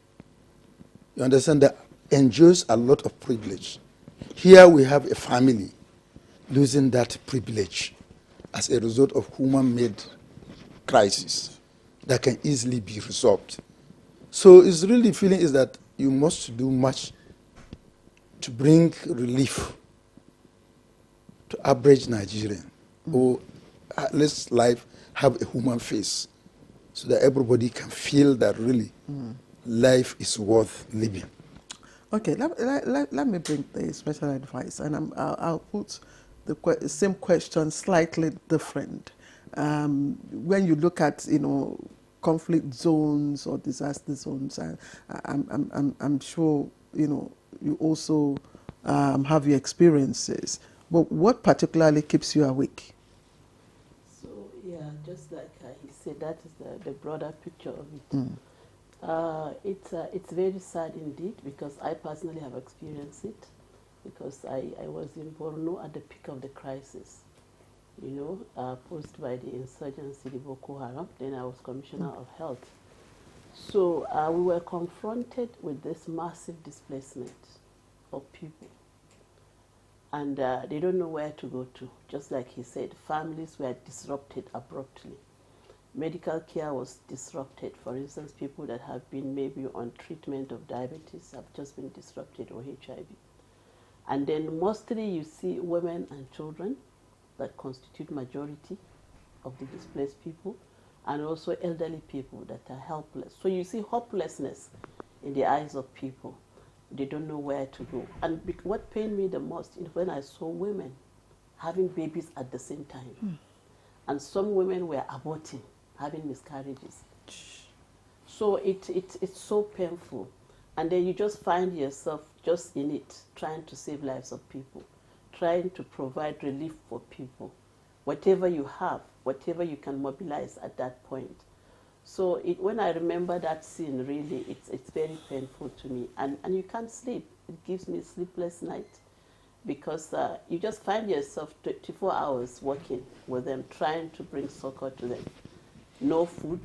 T: You understand, that enjoys a lot of privilege. Here we have a family losing that privilege as a result of human-made crisis that can easily be resolved. So it's really the feeling is that you must do much to bring relief to average Nigerian, or at least life have a human face, so that everybody can feel that really life is worth living.
A: Okay, let me bring the special advice, and I'll put the same question slightly different. When you look at conflict zones or disaster zones, I'm sure you also have your experiences. But what particularly keeps you awake?
U: So yeah, just like he said, that is the broader picture of it. It's very sad indeed, because I personally have experienced it, because I was in Borno at the peak of the crisis, posed by the insurgency, the Boko Haram. Then I was Commissioner of Health. So we were confronted with this massive displacement of people. And they don't know where to go to. Just like he said, families were disrupted abruptly. Medical care was disrupted. For instance, people that have been maybe on treatment of diabetes have just been disrupted, or HIV. And then mostly you see women and children that constitute majority of the displaced people, and also elderly people that are helpless. So you see hopelessness in the eyes of people. They don't know where to go. And what pained me the most is when I saw women having babies at the same time. And some women were aborting, having miscarriages. So it's so painful. And then you just find yourself just in it, trying to save lives of people, trying to provide relief for people. Whatever you have, whatever you can mobilize at that point. So when I remember that scene, really, it's very painful to me. And you can't sleep. It gives me a sleepless night, because you just find yourself 24 hours working with them, trying to bring succor to them. No food.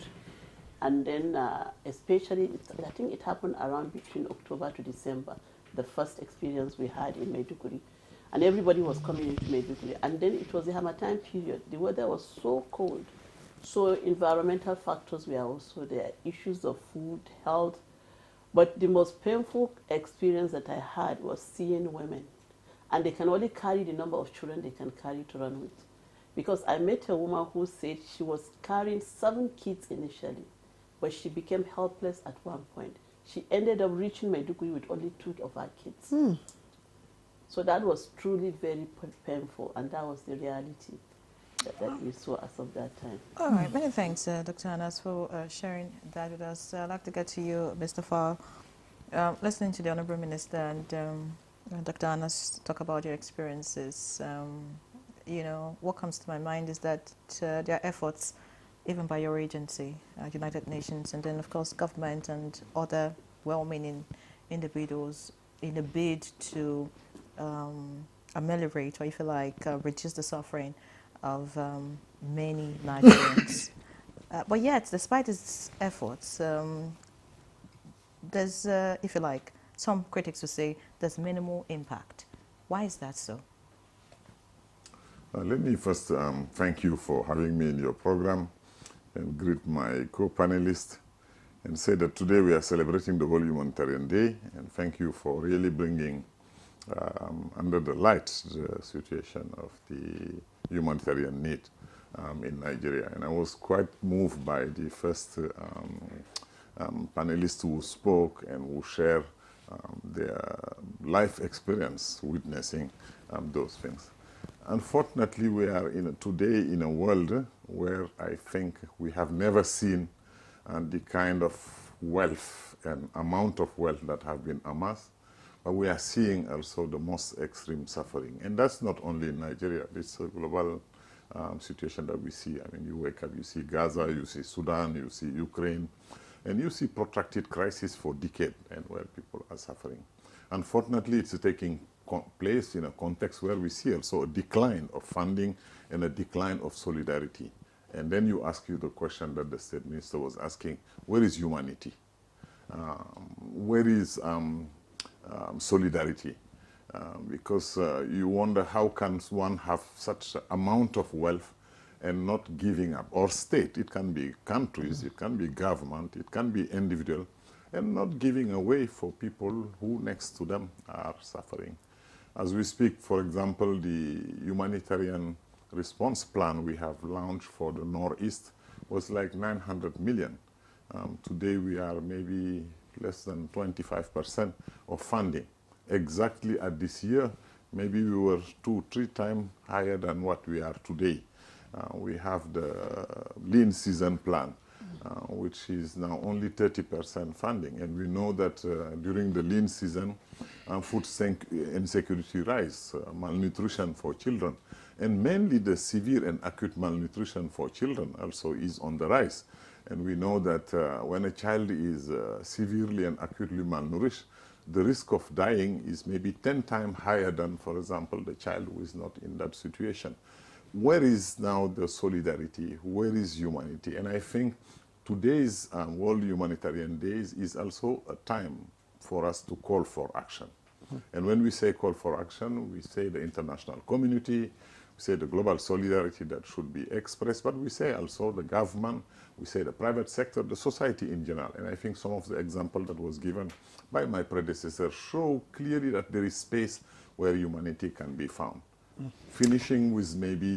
U: And then especially, I think it happened around between October to December, the first experience we had in Maiduguri. And everybody was coming into Maiduguri. And then it was the Harmattan period. The weather was so cold. So environmental factors were also there, issues of food, health. But the most painful experience that I had was seeing women. And they can only carry the number of children they can carry to run with. Because I met a woman who said she was carrying 7 kids initially, but she became helpless at one point. She ended up reaching Maiduguri with only 2 of her kids. So that was truly very painful, and that was the reality that we saw as of that time.
L: All right, many thanks, Dr. Anas, for sharing that with us. I'd like to get to you, Mr. Fall. Listening to the Honourable Minister and Dr. Anas talk about your experiences, what comes to my mind is that there are efforts, even by your agency, United Nations, and then, of course, government and other well-meaning individuals in a bid to ameliorate, or if you like, reduce the suffering of many Nigerians. But yet, despite its efforts, there's, if you like, some critics would say there's minimal impact. Why is that so?
V: Let me first thank you for having me in your program, and greet my co-panelists, and say that today we are celebrating the World Humanitarian Day, and thank you for really bringing under the light the situation of the humanitarian need in Nigeria. And I was quite moved by the first panelists who spoke and who shared their life experience witnessing those things. Unfortunately, we are today in a world where I think we have never seen the kind of wealth and amount of wealth that have been amassed, but we are seeing also the most extreme suffering. And that's not only in Nigeria, it's a global situation that we see. I mean, you wake up, you see Gaza, you see Sudan, you see Ukraine, and you see protracted crisis for decades and where people are suffering. Unfortunately, it's taking place in a context where we see also a decline of funding and a decline of solidarity. And then you ask you the question that the State Minister was asking, where is humanity? Where is solidarity? Because you wonder how can one have such amount of wealth and not giving up, or state, it can be countries, it can be government, it can be individual, and not giving away for people who next to them are suffering. As we speak, for example, the humanitarian response plan we have launched for the Northeast was like 900 million. Today we are maybe less than 25% of funding. Exactly at this year, maybe we were 2-3 times higher than what we are today. We have the lean season plan, which is now only 30% funding. And we know that during the lean season, food insecurity rise, malnutrition for children, and mainly the severe and acute malnutrition for children also is on the rise. And we know that when a child is severely and acutely malnourished, the risk of dying is maybe 10 times higher than, for example, the child who is not in that situation. Where is now the solidarity? Where is humanity? And I think today's World Humanitarian Days is also a time for us to call for action. And when we say call for action, we say the international community, we say the global solidarity that should be expressed, but we say also the government, we say the private sector, the society in general. And I think some of the example that was given by my predecessor show clearly that there is space where humanity can be found. Finishing with maybe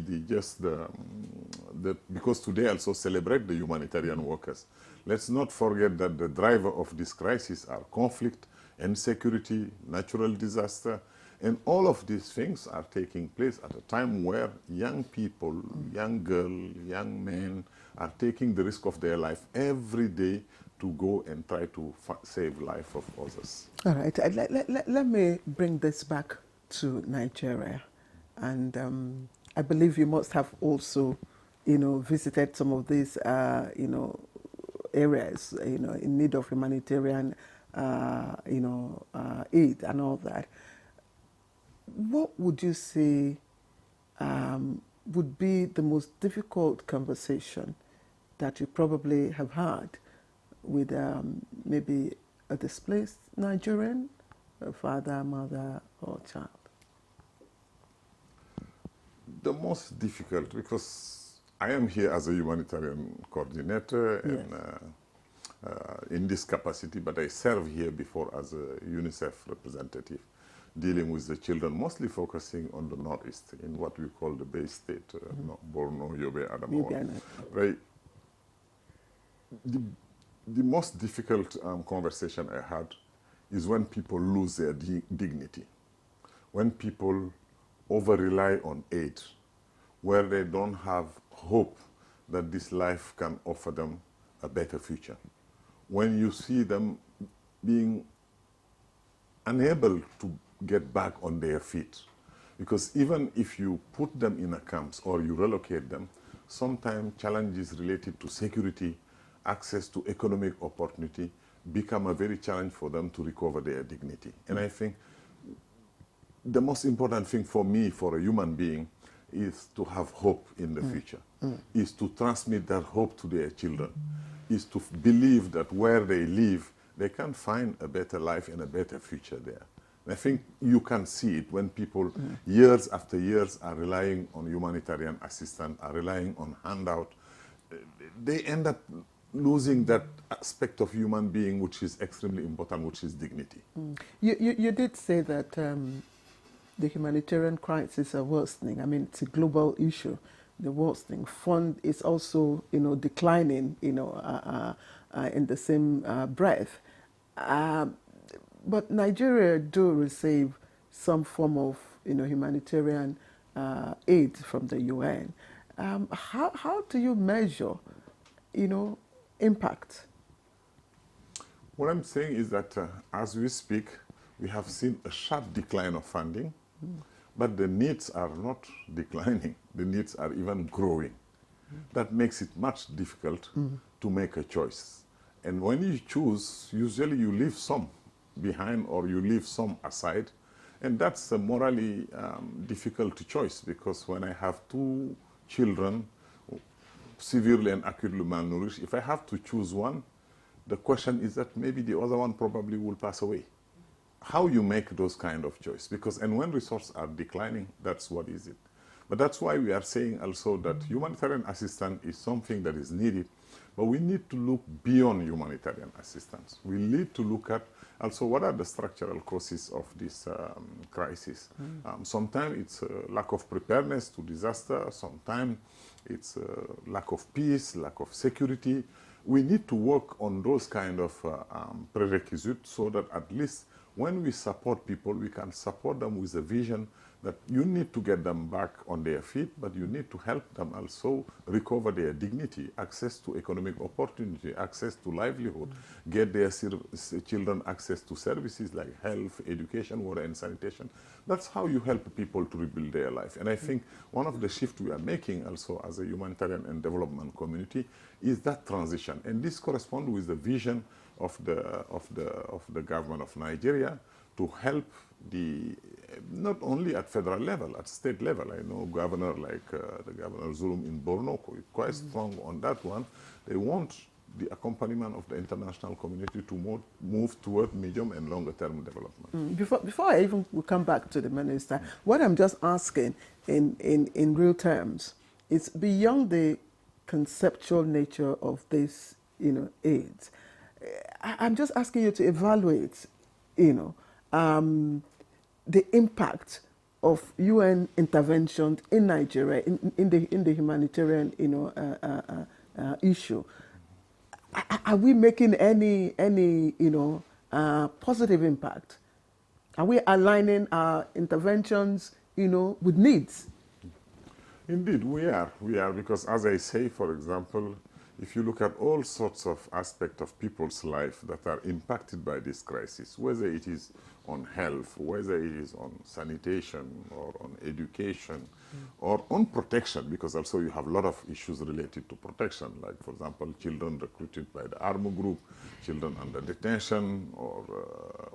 V: because today also celebrate the humanitarian workers. Let's not forget that the driver of this crisis are conflict, insecurity, natural disaster, and all of these things are taking place at a time where young people, young girls, young men are taking the risk of their life every day to go and try to save life of others.
A: All right, let me bring this back to Nigeria. And I believe you must have also, visited some of these, areas, in need of humanitarian, aid and all that. What would you say would be the most difficult conversation that you probably have had with maybe a displaced Nigerian, a father, mother, or child?
V: The most difficult, because I am here as a humanitarian coordinator and in this capacity, but I served here before as a UNICEF representative, dealing with the children, mostly focusing on the Northeast, in what we call the Bay State, Borno, Yobe, Adamawa. Right. The most difficult conversation I had is when people lose their dignity, when people over-rely on aid, where they don't have hope that this life can offer them a better future. When you see them being unable to get back on their feet, because even if you put them in a camps or you relocate them, sometimes challenges related to security, access to economic opportunity become a very challenge for them to recover their dignity. And I think the most important thing for me, for a human being, is to have hope in the future, is to transmit that hope to their children, is to believe that where they live, they can find a better life and a better future there. And I think you can see it when people, years after years, are relying on humanitarian assistance, are relying on handout. They end up losing that aspect of human being which is extremely important, which is dignity.
A: You did say that the humanitarian crisis are worsening. I mean, it's a global issue. The worsening fund is also, declining, in the same breath. But Nigeria do receive some form of, humanitarian aid from the UN. How do you measure, impact?
V: What I'm saying is that as we speak, we have seen a sharp decline of funding, but the needs are not declining. The needs are even growing. That makes it much difficult to make a choice. And when you choose, usually you leave some behind or you leave some aside. And that's a morally difficult choice, because when I have 2 children, severely and acutely malnourished, if I have to choose one, the question is that maybe the other one probably will pass away. How you make those kind of choice? And when resources are declining, that's what is it. But that's why we are saying also that humanitarian assistance is something that is needed, but we need to look beyond humanitarian assistance. We need to look at also what are the structural causes of this crisis. Sometimes it's lack of preparedness to disaster. Sometimes it's lack of peace, lack of security. We need to work on those kind of prerequisites so that at least when we support people, we can support them with a vision that you need to get them back on their feet, but you need to help them also recover their dignity, access to economic opportunity, access to livelihood, get their children access to services like health, education, water and sanitation. That's how you help people to rebuild their life. And I think one of the shifts we are making also as a humanitarian and development community is that transition. And this corresponds with the vision of the government of Nigeria to help not only at federal level, at state level. I know governor like the Governor Zulum in Borno is quite strong on that one. They want the accompaniment of the international community to move toward medium and longer term development.
A: Before I even will come back to the minister, what I'm just asking in real terms is beyond the conceptual nature of this, aid. I'm just asking you to evaluate, the impact of UN intervention in Nigeria in the humanitarian, issue. Are we making any positive impact? Are we aligning our interventions, with needs?
V: Indeed, we are. We are, because as I say, for example, if you look at all sorts of aspects of people's life that are impacted by this crisis, whether it is on health, whether it is on sanitation or on education or on protection, because also you have a lot of issues related to protection, like, for example, children recruited by the armed group, children under detention, or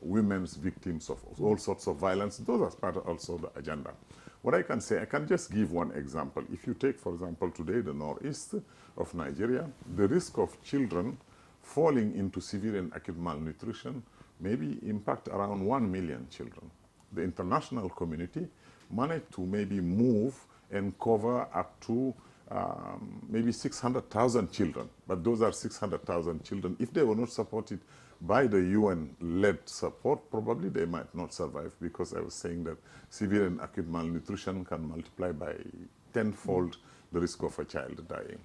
V: women's victims of all sorts of violence. Those are part of also the agenda. What I can say, I can just give one example. If you take, for example, today the northeast of Nigeria, the risk of children falling into severe and acute malnutrition maybe impact around 1 million children. The international community managed to maybe move and cover up to maybe 600,000 children. But those are 600,000 children. If they were not supported by the UN-led support, probably they might not survive, because I was saying that severe and acute malnutrition can multiply by tenfold the risk of a child dying.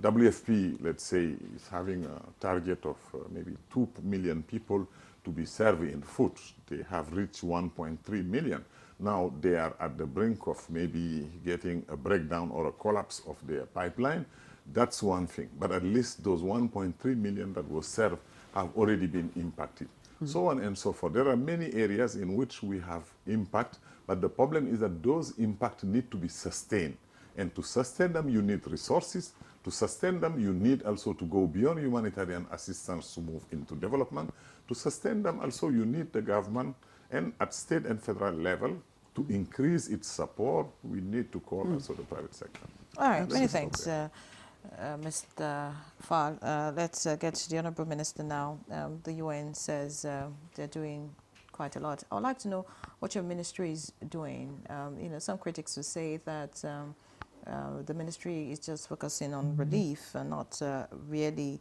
V: WFP, let's say, is having a target of maybe 2 million people to be served in food. They have reached 1.3 million. Now they are at the brink of maybe getting a breakdown or a collapse of their pipeline. That's one thing. But at least those 1.3 million that were served have already been impacted. So on and so forth. There are many areas in which we have impact, but the problem is that those impacts need to be sustained. And to sustain them, you need resources. To sustain them, you need also to go beyond humanitarian assistance to move into development. To sustain them, also, you need the government, and at state and federal level, to increase its support. We need to call also the private sector.
L: All right, many thanks, Mr. Fall. Let's get to the Honorable Minister now. The UN says they're doing quite a lot. I would like to know what your ministry is doing. Some critics will say that the ministry is just focusing on relief and not really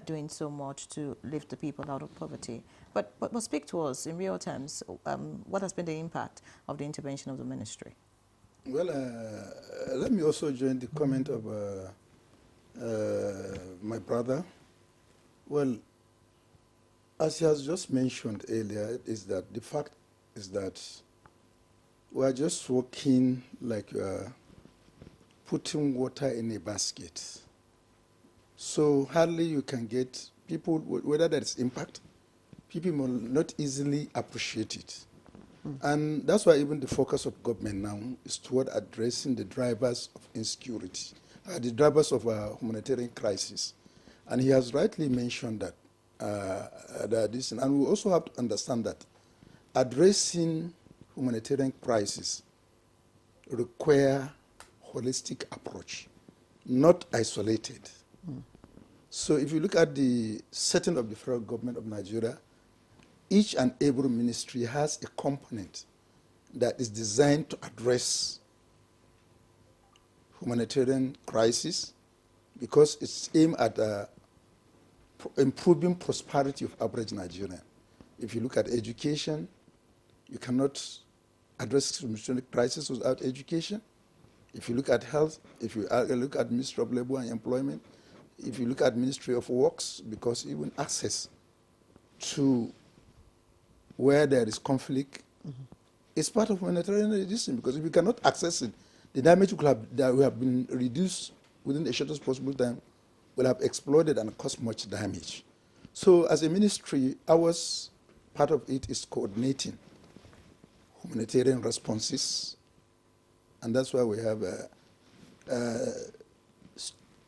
L: doing so much to lift the people out of poverty. But speak to us in real terms. What has been the impact of the intervention of the ministry?
T: Well, let me also join the comment of my brother. Well, as he has just mentioned earlier, is that the fact is that we are just working like putting water in a basket. So hardly you can get people, whether there is impact, people will not easily appreciate it. And that's why even the focus of government now is toward addressing the drivers of insecurity, the drivers of humanitarian crisis. And he has rightly mentioned that, and we also have to understand that addressing humanitarian crisis require holistic approach, not isolated. So if you look at the setting of the federal government of Nigeria, each and every ministry has a component that is designed to address humanitarian crisis because it's aimed at improving prosperity of average Nigerian. If you look at education, you cannot address humanitarian crisis without education. If you look at health, if you look at Ministry of Labor and Employment, if you look at Ministry of Works, because even access to where there is conflict is part of humanitarian resistance, because if you cannot access it, the damage that will have been reduced within the shortest possible time will have exploded and caused much damage. So as a ministry, ours, part of it is coordinating humanitarian responses, and that's why we have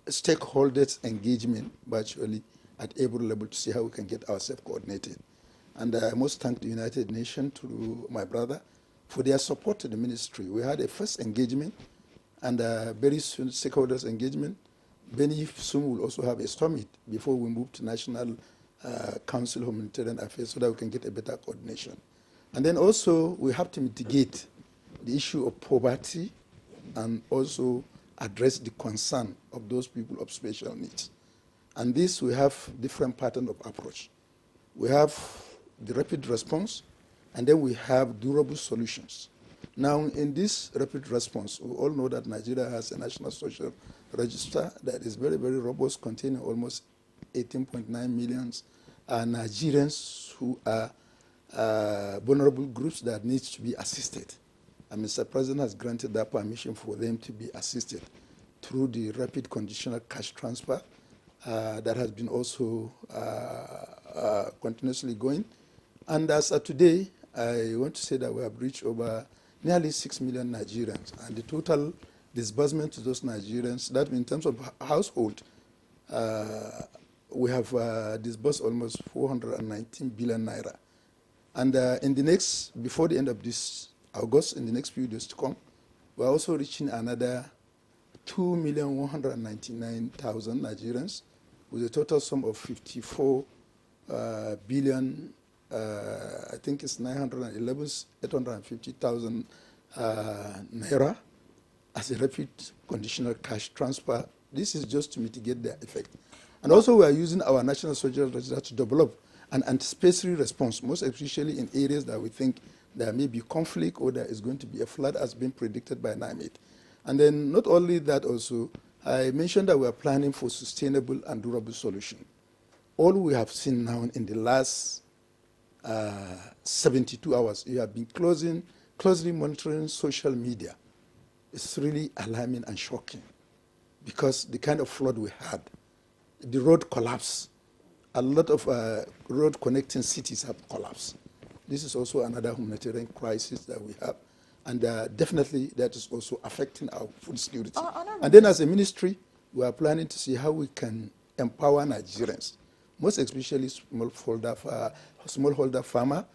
T: stakeholders engagement virtually at every level to see how we can get ourselves coordinated. And I must thank the United Nations through my brother for their support to the ministry. We had a first engagement and very soon stakeholders engagement. Very soon we'll also have a summit before we move to National Council of Humanitarian Affairs so that we can get a better coordination. And then also we have to mitigate the issue of poverty and also address the concern of those people of special needs. And this we have different pattern of approach. We have the rapid response, and then we have durable solutions. Now, in this rapid response, we all know that Nigeria has a National Social Register that is very, very robust, containing almost 18.9 million Nigerians who are vulnerable groups that need to be assisted. And Mr. President has granted that permission for them to be assisted through the rapid conditional cash transfer that has been also continuously going. And as of today, I want to say that we have reached over nearly 6 million Nigerians. And the total disbursement to those Nigerians, that in terms of household, we have disbursed almost 419 billion naira. And in the next, before the end of this August, in the next few days to come, we're also reaching another 2,199,000 Nigerians with a total sum of 54 billion, I think it's 850,000 naira as a rapid conditional cash transfer. This is just to mitigate their effect. And also we are using our National Social Register to develop an anticipatory response, most especially in areas that we think there may be conflict or there is going to be a flood as been predicted by NIMED. And then not only that also, I mentioned that we are planning for sustainable and durable solution. All we have seen now in the last 72 hours, you have been closely monitoring social media. It's really alarming and shocking because the kind of flood we had, the road collapse, a lot of road connecting cities have collapsed. This is also another humanitarian crisis that we have. And definitely that is also affecting our food security. And then as a ministry, we are planning to see how we can empower Nigerians, most especially smallholder farmer,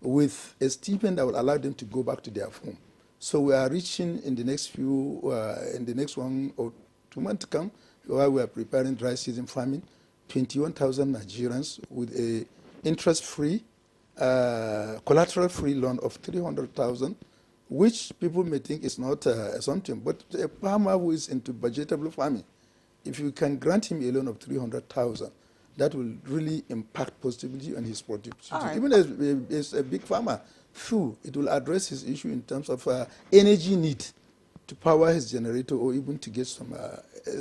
T: with a stipend that will allow them to go back to their home. So we are reaching in the next in the next 1 or 2 months to come, while we are preparing dry season farming, 21,000 Nigerians with a interest-free, collateral-free loan of 300,000 which people may think is not something, but a farmer who is into vegetable farming, if you can grant him a loan of 300,000, that will really impact positively on his productivity.
L: All right.
T: Even as a big farmer, it will address his issue in terms of energy need to power his generator, or even to get some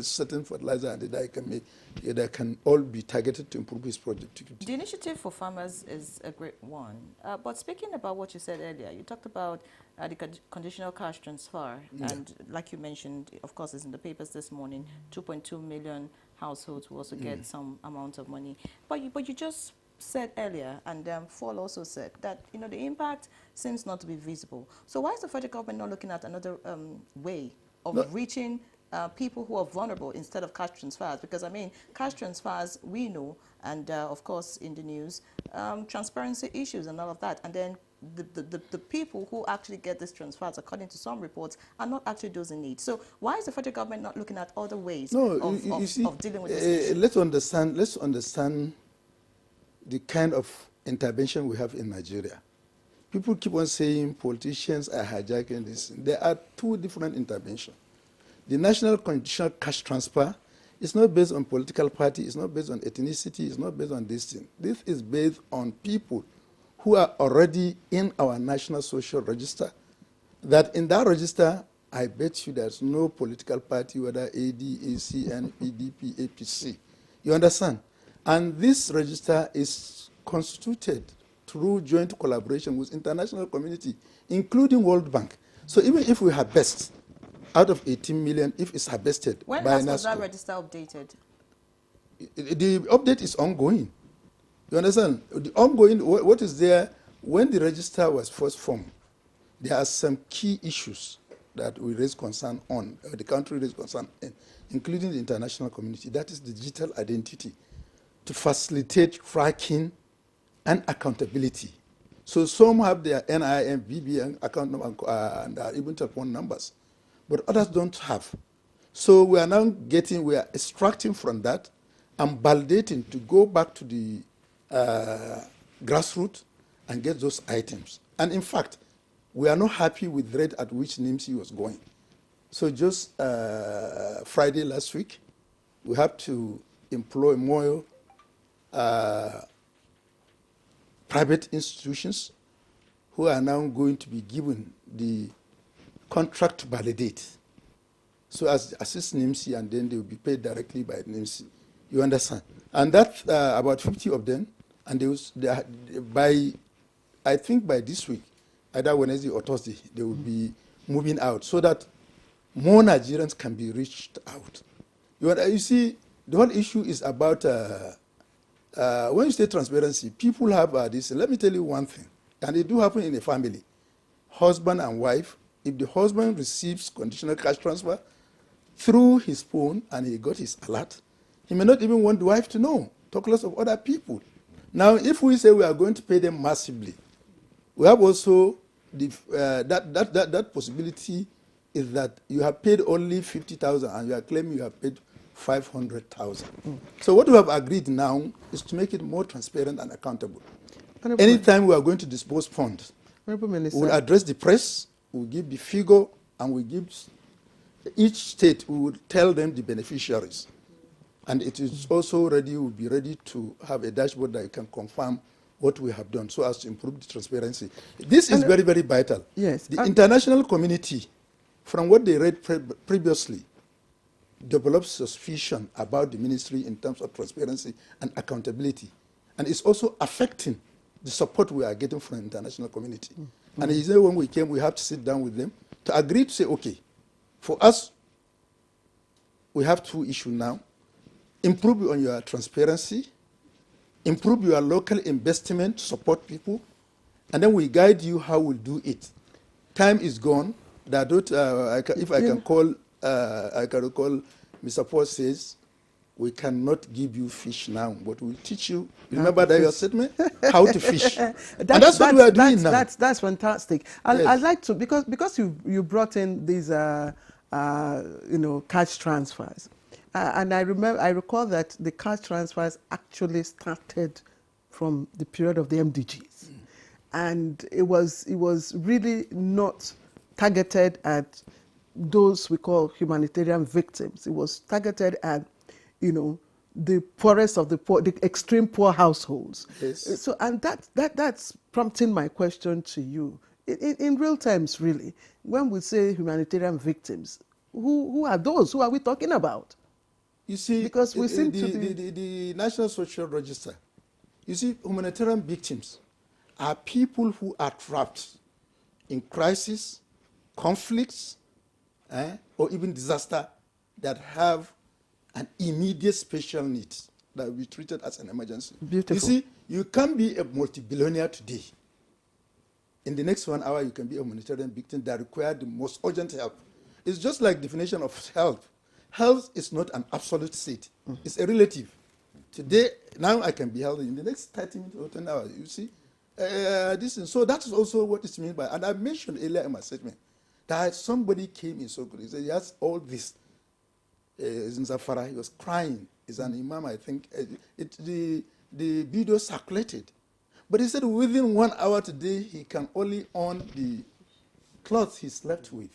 T: certain fertilizer that can all be targeted to improve his productivity.
L: The initiative for farmers is a great one. But speaking about what you said earlier, you talked about the conditional cash transfer.
T: Yeah.
L: And like you mentioned, of course, it's in the papers this morning, 2.2 million households will also get some amount of money. But you just said earlier, and Fall also said, that the impact seems not to be visible. So why is the federal government not looking at another way of reaching people who are vulnerable instead of cash transfers? Because, I mean, cash transfers, we know, and of course in the news, transparency issues and all of that. And then the people who actually get these transfers, according to some reports, are not actually those in need. So why is the federal government not looking at other ways of dealing with this issue?
T: Let's understand the kind of intervention we have in Nigeria. People keep on saying politicians are hijacking this. There are two different interventions. The national conditional cash transfer is not based on political party, it's not based on ethnicity, it's not based on this thing. This is based on people who are already in our national social register. That in that register, I bet you there's no political party, whether AD, ACN, PDP, APC. You understand? And this register is constituted through joint collaboration with international community, including World Bank. So even if we harvest out of 18 million, if it's harvested
L: when
T: by
L: was that
T: NASCO,
L: register updated?
T: the update is ongoing. You understand? The ongoing, what is there, when the register was first formed, there are some key issues that we raise concern on, or the country raised concern in, including the international community. That is the digital identity, to facilitate tracking and accountability. So some have their NIN, BBN account number and even telephone numbers, but others don't have. So we are now we are extracting from that and validating to go back to the grassroots and get those items. And in fact, we are not happy with the rate at which NIMSI was going. So just Friday last week, we have to employ more private institutions who are now going to be given the contract to validate. So as assist NIMSI, and then they will be paid directly by NIMSI. You understand? And that's about 50 of them. And I think by this week, either Wednesday or Thursday, they will be moving out so that more Nigerians can be reached out. You see, the whole issue is about when you say transparency, people have this. Let me tell you one thing, and it do happen in a family, husband and wife. If the husband receives conditional cash transfer through his phone and he got his alert, he may not even want the wife to know, talk less of other people. Now, if we say we are going to pay them massively, we have also that possibility is that you have paid only 50,000 and you are claiming you have paid 500,000. So what we have agreed now is to make it more transparent and accountable. Anytime we are going to dispose funds, we will address the press, we will give the figure, and we give each state, we will tell them the beneficiaries. And it is also ready, we'll be ready to have a dashboard that you can confirm what we have done so as to improve the transparency. This is very, very vital.
A: Yes.
T: The international community, from what they read previously, developed suspicion about the ministry in terms of transparency and accountability. And it's also affecting the support we are getting from the international community. And he said when we came, we have to sit down with them to agree to say, okay, for us, we have two issues now. Improve on your transparency, improve your local investment, support people, and then we guide you how we'll do it. Time is gone. That if I can call, I can recall, Mr. Paul says, we cannot give you fish now, but we'll teach you. Remember that your statement? How to fish. And that's what we are doing now.
A: That's fantastic. I'd like to, because you brought in these cash transfers. And I recall that the cash transfers actually started from the period of the MDGs. And it was really not targeted at those we call humanitarian victims. It was targeted at, the poorest of the poor, the extreme poor households.
T: Yes.
A: So, and that's prompting my question to you. In real terms, really, when we say humanitarian victims, who are those? Who are we talking about?
T: You see,
A: because we seem to
T: the National Social Register, you see, humanitarian victims are people who are trapped in crisis, conflicts, or even disaster that have an immediate special need that will be treated as an emergency.
A: Beautiful.
T: You see, you can be a multi-billionaire today. In the next 1 hour, you can be a humanitarian victim that requires the most urgent help. It's just like definition of health. Health is not an absolute state. It's a relative. Today, now I can be healthy. In the next 30 minutes or 10 hours, you see, so that is also what it means by, and I mentioned earlier in my statement, that somebody came in Sokoto. He said he has all this. In Zafara, he was crying. He's an imam, I think. The video circulated. But he said within 1 hour today, he can only own the clothes he slept with.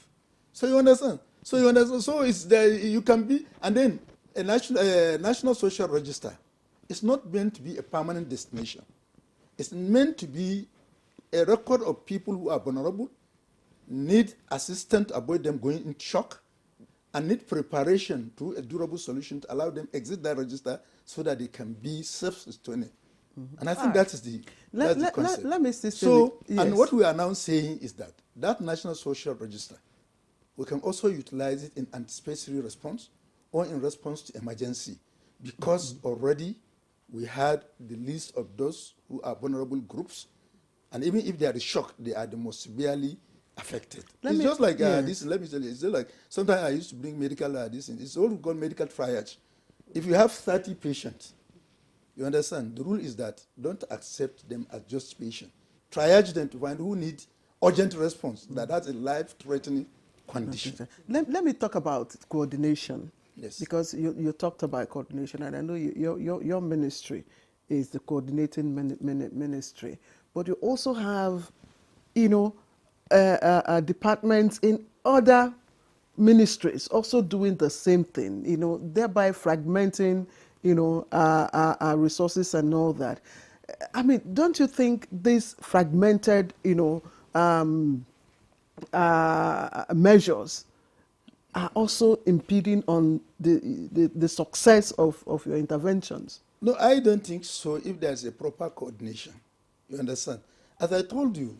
T: So you understand? So it's there, you can be, and then a national social register is not meant to be a permanent destination. It's meant to be a record of people who are vulnerable, need assistance to avoid them going into shock, and need preparation to a durable solution to allow them exit that register so that they can be self-sustaining. And I think that is the concept.
A: Let me
T: so,
A: yes.
T: And what we are now saying is that National Social Register, we can also utilize it in anticipatory response or in response to emergency, because already we had the list of those who are vulnerable groups, and even if they are shocked, they are the most severely affected. Just like this. Let me tell you, it's just like sometimes I used to bring medical this. It's all called medical triage. If you have 30 patients, you understand, the rule is that don't accept them as just patients. Triage them to find who need urgent response, that has a life-threatening condition.
A: Let me talk about coordination.
T: Yes.
A: Because you talked about coordination, and I know your ministry is the coordinating ministry, but you also have, departments in other ministries also doing the same thing, thereby fragmenting, our resources and all that. I mean, don't you think this fragmented, measures are also impeding on the success of your interventions?
T: No, I don't think so if there's a proper coordination. You understand? As I told you,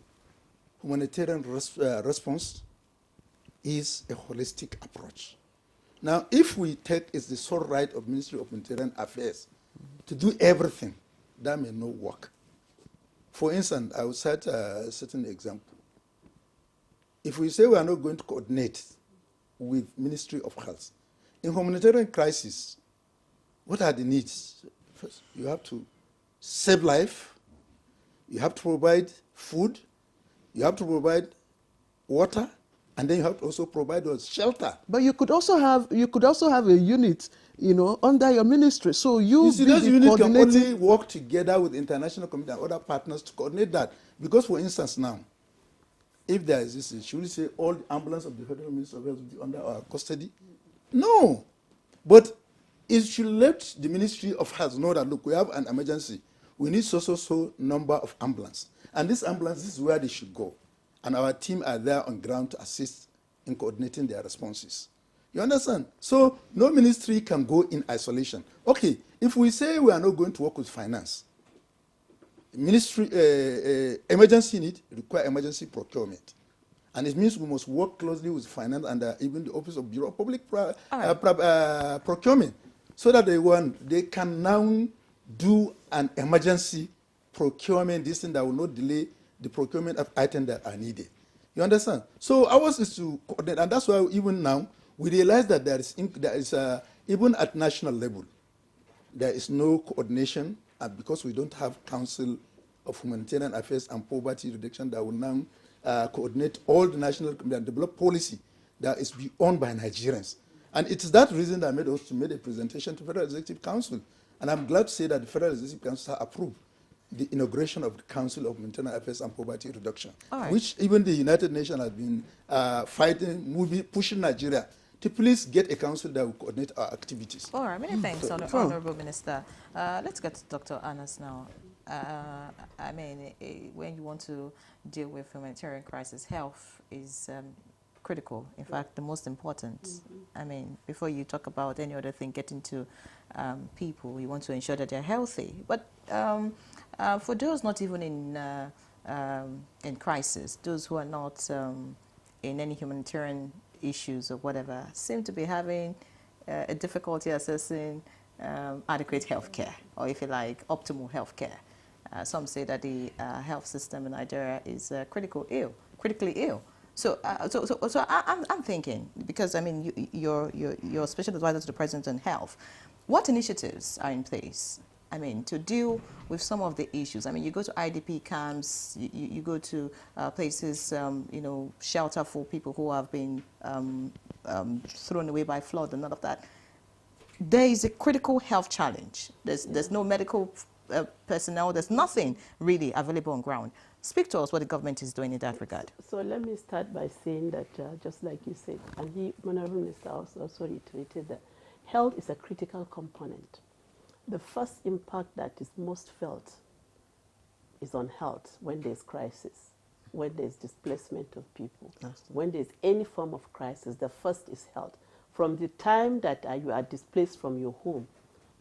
T: humanitarian response is a holistic approach. Now, if we take it's the sole right of Ministry of Humanitarian Affairs to do everything, that may not work. For instance, I will cite a certain example. If we say we are not going to coordinate with Ministry of Health, in humanitarian crisis, what are the needs? First, you have to save life, you have to provide food, you have to provide water, and then you have to also provide us shelter.
A: But you could also have a unit, under your ministry. So you
T: see, those units can only work together with international community and other partners to coordinate that. Because, for instance, now, if there is this, should we say all the ambulance of the Federal Ministry of Health will be under our custody? No. But it should let the Ministry of Health know that, look, we have an emergency. We need so number of ambulance. And this ambulance, this is where they should go. And our team are there on ground to assist in coordinating their responses. You understand? So no ministry can go in isolation. Okay, if we say we are not going to work with finance, ministry emergency need require emergency procurement. And it means we must work closely with finance and even the Office of Bureau of Public Procurement, so that they can now do an emergency procurement, this thing that will not delay the procurement of items that are needed. You understand? So ours is to coordinate, and that's why even now we realize that there is even at national level, there is no coordination, and because we don't have Council of Humanitarian Affairs and Poverty Reduction that will now coordinate all the national and develop policy that is owned by Nigerians. And it is that reason that made us to make a presentation to Federal Executive Council. And I'm glad to say that the Federal Executive Council approved the inauguration of the Council of Internal Affairs and Poverty Reduction,
L: All right.
T: which even the United Nations has been pushing Nigeria to please get a council that will coordinate our activities.
L: All right, many thanks, Honorable Minister. Let's get to Dr. Anas now. I mean, when you want to deal with humanitarian crisis, health is critical, in fact, the most important. I mean, before you talk about any other thing, getting to people, you want to ensure that they're healthy. But for those not even in crisis, those who are not in any humanitarian issues or whatever, seem to be having a difficulty assessing adequate health care, or if you like, optimal health care. Some say that the health system in Nigeria is critically ill. So I'm thinking, because I mean, you're special advisor to the President on health. What initiatives are in place? I mean, to deal with some of the issues. I mean, you go to IDP camps, you go to places, you know, shelter for people who have been thrown away by flood and all of that. There is a critical health challenge. There's no medical personnel. There's nothing really available on ground. Speak to us what the government is doing in that regard.
U: So let me start by saying that, just like you said, and the Honorable Minister also reiterated that health is a critical component. The first impact that is most felt is on health when there's crisis, when there's displacement of people, when there's any form of crisis. The first is health. From the time that you are displaced from your home,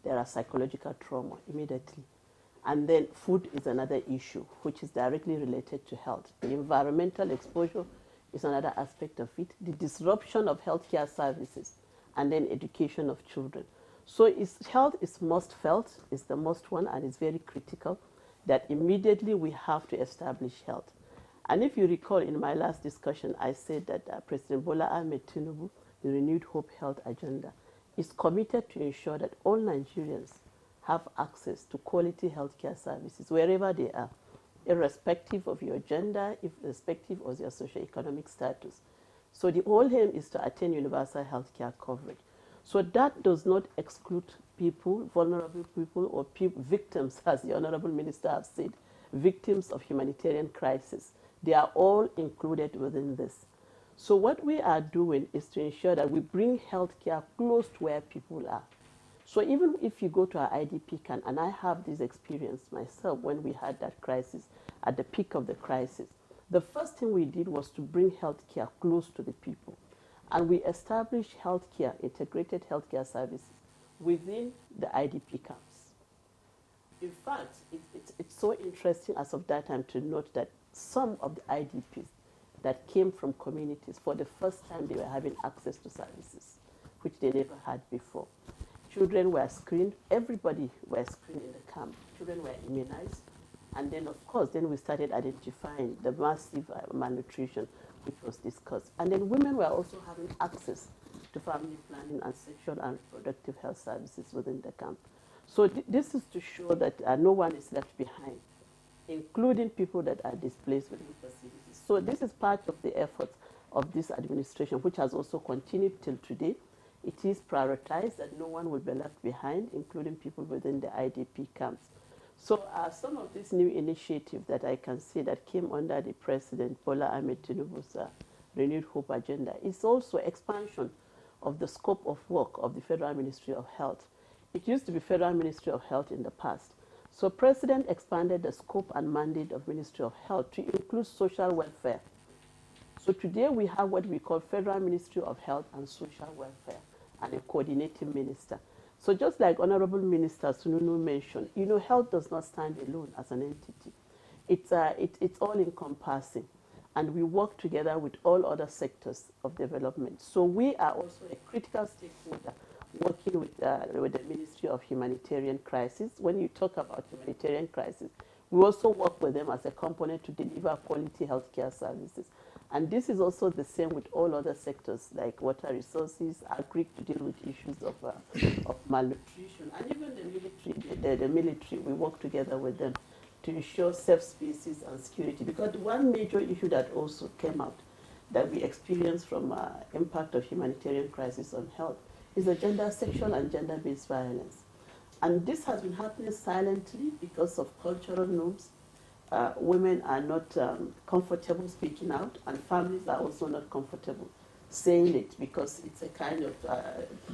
U: there are psychological trauma immediately. And then food is another issue, which is directly related to health. The environmental exposure is another aspect of it. The disruption of healthcare services, and then education of children. So health is most felt, is the most one, and it's very critical that immediately we have to establish health. And if you recall, in my last discussion, I said that President Bola Ahmed Tinubu, the Renewed Hope Health Agenda, is committed to ensure that all Nigerians have access to quality healthcare services wherever they are, irrespective of your gender, irrespective of your socioeconomic status. So the whole aim is to attain universal healthcare coverage. So that does not exclude people, vulnerable people, or victims, as the Honorable Minister has said, victims of humanitarian crisis. They are all included within this. So what we are doing is to ensure that we bring healthcare close to where people are. So even if you go to our IDP camp, and I have this experience myself when we had that crisis, at the peak of the crisis, the first thing we did was to bring healthcare close to the people. And we established healthcare, integrated healthcare services within the IDP camps. In fact, it's so interesting as of that time to note that some of the IDPs that came from communities, for the first time they were having access to services, which they never had before. Children were screened, everybody was screened in the camp. Children were immunized. And then, of course, then we started identifying the massive malnutrition, which was discussed. And then women were also having access to family planning and sexual and reproductive health services within the camp. So this is to show that no one is left behind, including people that are displaced within facilities. So this is part of the efforts of this administration, which has also continued till today. It is prioritized that no one will be left behind, including people within the IDP camps. So some of these new initiatives that I can see that came under the President Bola Ahmed Tinubu's Renewed Hope Agenda is also expansion of the scope of work of the Federal Ministry of Health. It used to be Federal Ministry of Health in the past. So President expanded the scope and mandate of Ministry of Health to include social welfare. So today we have what we call Federal Ministry of Health and Social Welfare, and a coordinating minister. So just like Honorable Minister Sununu mentioned, you know, health does not stand alone as an entity. It's all encompassing, and we work together with all other sectors of development. So we are also a critical stakeholder working with the Ministry of Humanitarian Crisis. When you talk about humanitarian crisis, we also work with them as a component to deliver quality healthcare services. And this is also the same with all other sectors like water resources, agri to deal with issues of malnutrition, and even the military, we work together with them to ensure safe spaces and security. Because one major issue that also came out that we experienced from impact of humanitarian crisis on health is the sexual and gender-based violence. And this has been happening silently because of cultural norms. Women are not comfortable speaking out, and families are also not comfortable saying it because it's a kind of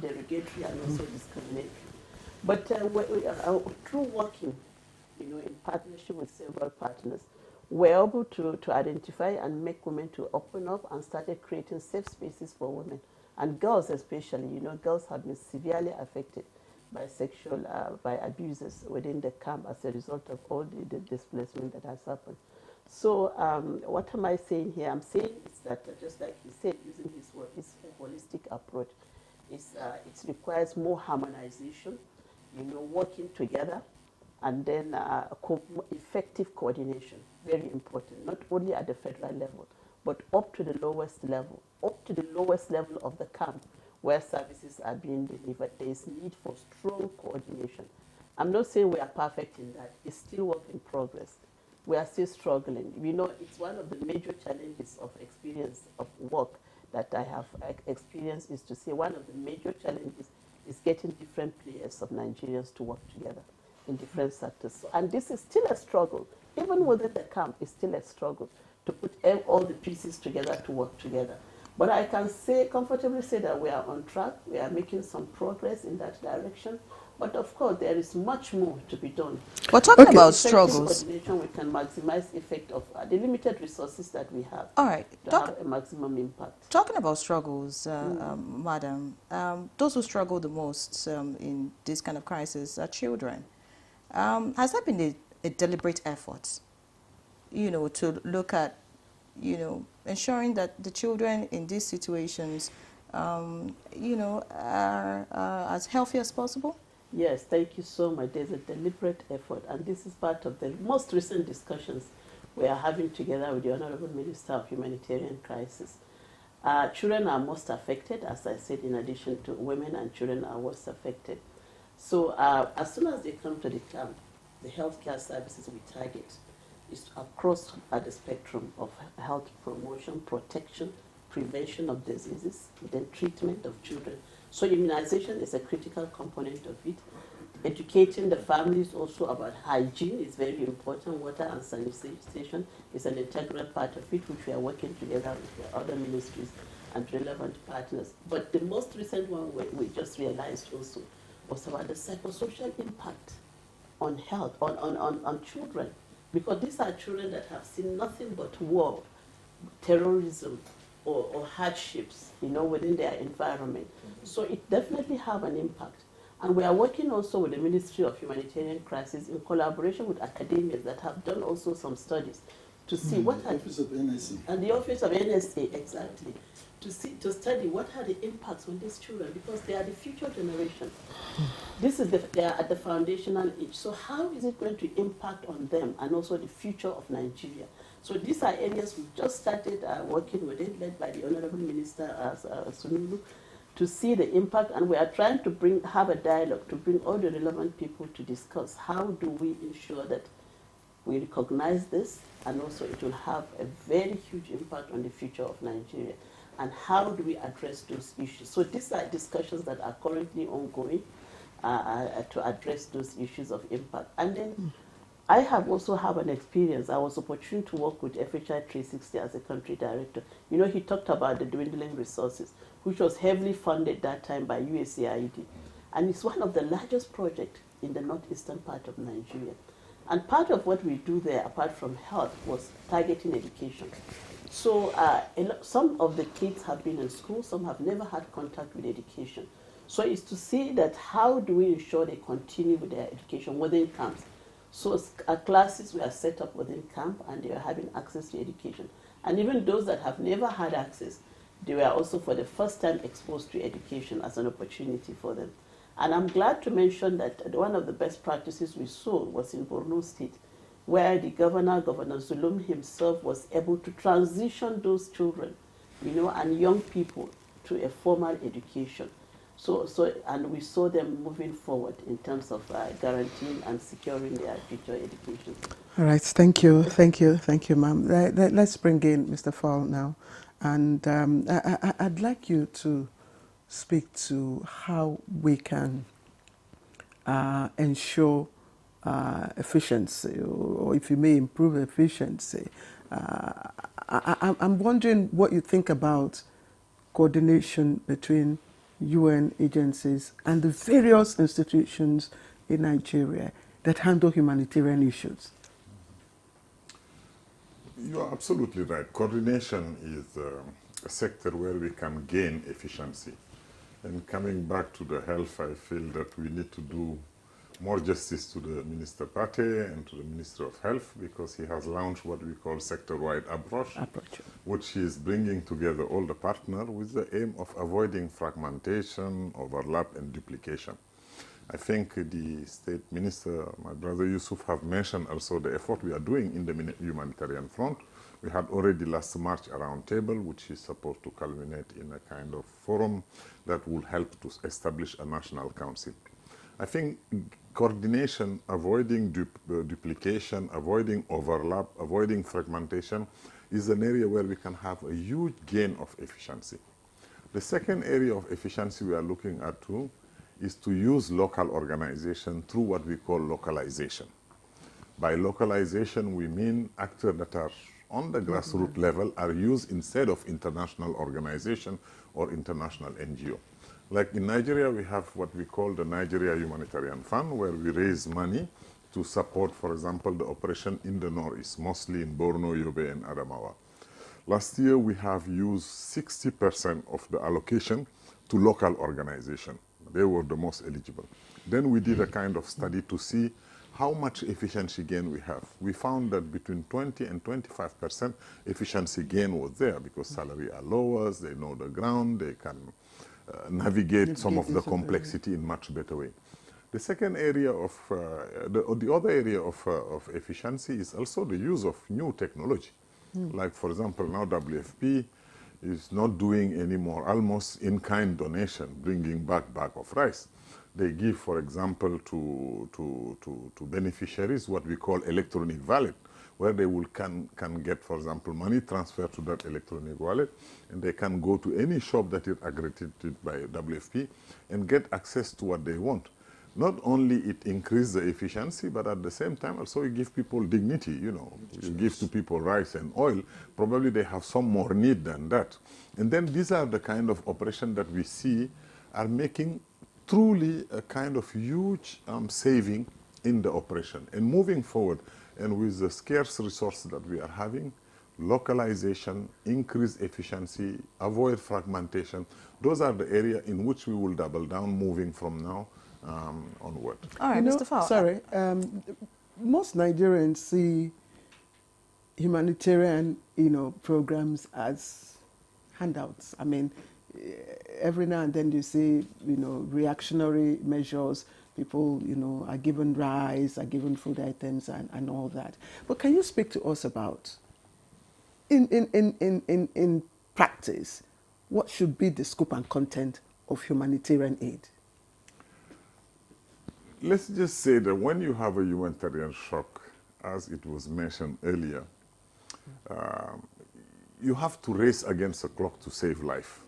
U: derogatory and also discriminatory. But through working, in partnership with several partners, we're able to identify and make women to open up and started creating safe spaces for women. And girls especially, girls have been severely affected by abuses within the camp as a result of all the displacement that has happened. So what am I saying here? I'm saying is that, just like he said, using his word, it's a holistic approach. It requires more harmonization, working together, and then effective coordination, very important, not only at the federal level, but up to the lowest level of the camp where services are being delivered. There is need for strong coordination. I'm not saying we are perfect in that. It's still work in progress. We are still struggling. It's one of the major challenges of experience of work that I have experienced is to say one of the major challenges is getting different players of Nigerians to work together in different sectors. And this is still a struggle. Even within the camp, it's still a struggle to put all the pieces together to work together. But I can comfortably say that we are on track. We are making some progress in that direction. But of course, there is much more to be done.
L: We're talking about struggles.
U: Coordination, we can maximize effect of the limited resources that we have.
L: All right.
U: To have a maximum impact.
L: Talking about struggles, Madam, those who struggle the most in this kind of crisis are children. Has there been a deliberate effort, to look at, ensuring that the children in these situations, are as healthy as possible?
U: Yes, thank you so much. There's a deliberate effort, and this is part of the most recent discussions we are having together with the Honorable Minister of Humanitarian Crisis. Children are most affected, as I said, in addition to women, and children are most affected. So as soon as they come to the camp, the healthcare services we target is across the spectrum of health promotion, protection, prevention of diseases, then treatment of children. So immunization is a critical component of it. Educating the families also about hygiene is very important. Water and sanitation is an integral part of it, which we are working together with the other ministries and relevant partners. But the most recent one we just realized also was about the psychosocial impact on health, on children. Because these are children that have seen nothing but war, terrorism, or hardships, within their environment. So it definitely have an impact. And we are working also with the Ministry of Humanitarian Crisis in collaboration with academia that have done also some studies to see what are the Office of NSA. And the Office of NSA, exactly, to study what are the impacts on these children, because they are the future generation. They are at the foundational age. So how is it going to impact on them and also the future of Nigeria? So these are areas we just started working with it, led by the Honorable Minister Sunulu, to see the impact, and we are trying to have a dialogue to bring all the relevant people to discuss how do we ensure that we recognize this, and also it will have a very huge impact on the future of Nigeria, and how do we address those issues. So these are discussions that are currently ongoing to address those issues of impact. And then I have also an experience. I was opportune to work with FHI 360 as a country director. He talked about the dwindling resources, which was heavily funded that time by USAID. And it's one of the largest projects in the northeastern part of Nigeria. And part of what we do there, apart from health, was targeting education. So some of the kids have been in school, some have never had contact with education. So it's to see that how do we ensure they continue with their education within camps. So classes were set up within camp, and they were having access to education. And even those that have never had access, they were also for the first time exposed to education as an opportunity for them. And I'm glad to mention that one of the best practices we saw was in Borno State, where the Governor Zulum himself, was able to transition those children, and young people to a formal education. And we saw them moving forward in terms of guaranteeing and securing their future education.
A: All right, thank you, ma'am. Let's bring in Mr. Fall now. And I'd like you to speak to how we can ensure efficiency, or if you may improve efficiency. I'm wondering what you think about coordination between UN agencies and the various institutions in Nigeria that handle humanitarian issues.
V: You are absolutely right. Coordination is a sector where we can gain efficiency. And coming back to the health, I feel that we need to do more justice to the Minister Pate and to the Minister of Health, because he has launched what we call sector-wide approach, which is bringing together all the partners with the aim of avoiding fragmentation, overlap, and duplication. I think the State Minister, my brother Yusuf, have mentioned also the effort we are doing in the humanitarian front. We had already last March a round table, which is supposed to culminate in a kind of forum that will help to establish a national council. I think coordination, avoiding duplication, avoiding overlap, avoiding fragmentation is an area where we can have a huge gain of efficiency. The second area of efficiency we are looking at too is to use local organization through what we call localization. By localization, we mean actors that are on the grassroots level are used instead of international organization or international NGO. Like in Nigeria, we have what we call the Nigeria Humanitarian Fund, where we raise money to support, for example, the operation in the Northeast, mostly in Borno, Yobe, and Adamawa. Last year, we have used 60% of the allocation to local organizations. They were the most eligible. Then we did a kind of study to see how much efficiency gain we have. We found that between 20 and 25% efficiency gain was there, because salary are lower, they know the ground, they can navigate some of the complexity in much better way. The second area of, the other area of efficiency is also the use of new technology. Like, for example, now WFP is not doing anymore almost in-kind donation, bringing back bag of rice. They give, for example, to beneficiaries what we call electronic wallet, where they will can get, for example, money transferred to that electronic wallet, and they can go to any shop that is accredited by WFP and get access to what they want. Not only it increases the efficiency, but at the same time also you give people dignity, you know. You give to people rice and oil, probably they have some more need than that. And then these are the kind of operation that we see are making truly a kind of huge saving in the operation. And moving forward, and with the scarce resources that we are having, localization, increased efficiency, avoid fragmentation, those are the areas in which we will double down moving from now onward.
L: All right, Mr. Fall.
A: Sorry, most Nigerians see humanitarian, programs as handouts. I mean, every now and then you see, reactionary measures. People, are given rice, are given food items, and all that. But can you speak to us about, in practice, what should be the scope and content of humanitarian aid?
V: Let's just say that when you have a humanitarian shock, as it was mentioned earlier, you have to race against the clock to save life.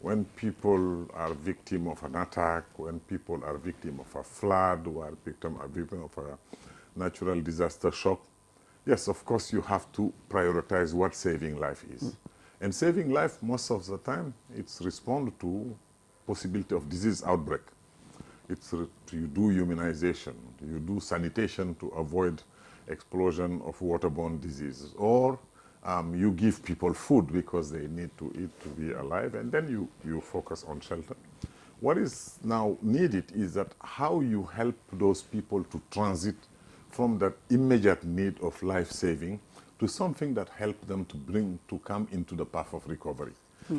V: When people are victim of an attack, when people are victim of a flood, or are victim of a natural disaster shock, yes, of course, you have to prioritize what saving life is. And saving life, most of the time, it's respond to possibility of disease outbreak. It's you do immunization, you do sanitation to avoid explosion of waterborne diseases, or you give people food because they need to eat to be alive, and then you focus on shelter. What is now needed is that how you help those people to transit from that immediate need of life-saving to something that helps them to come into the path of recovery.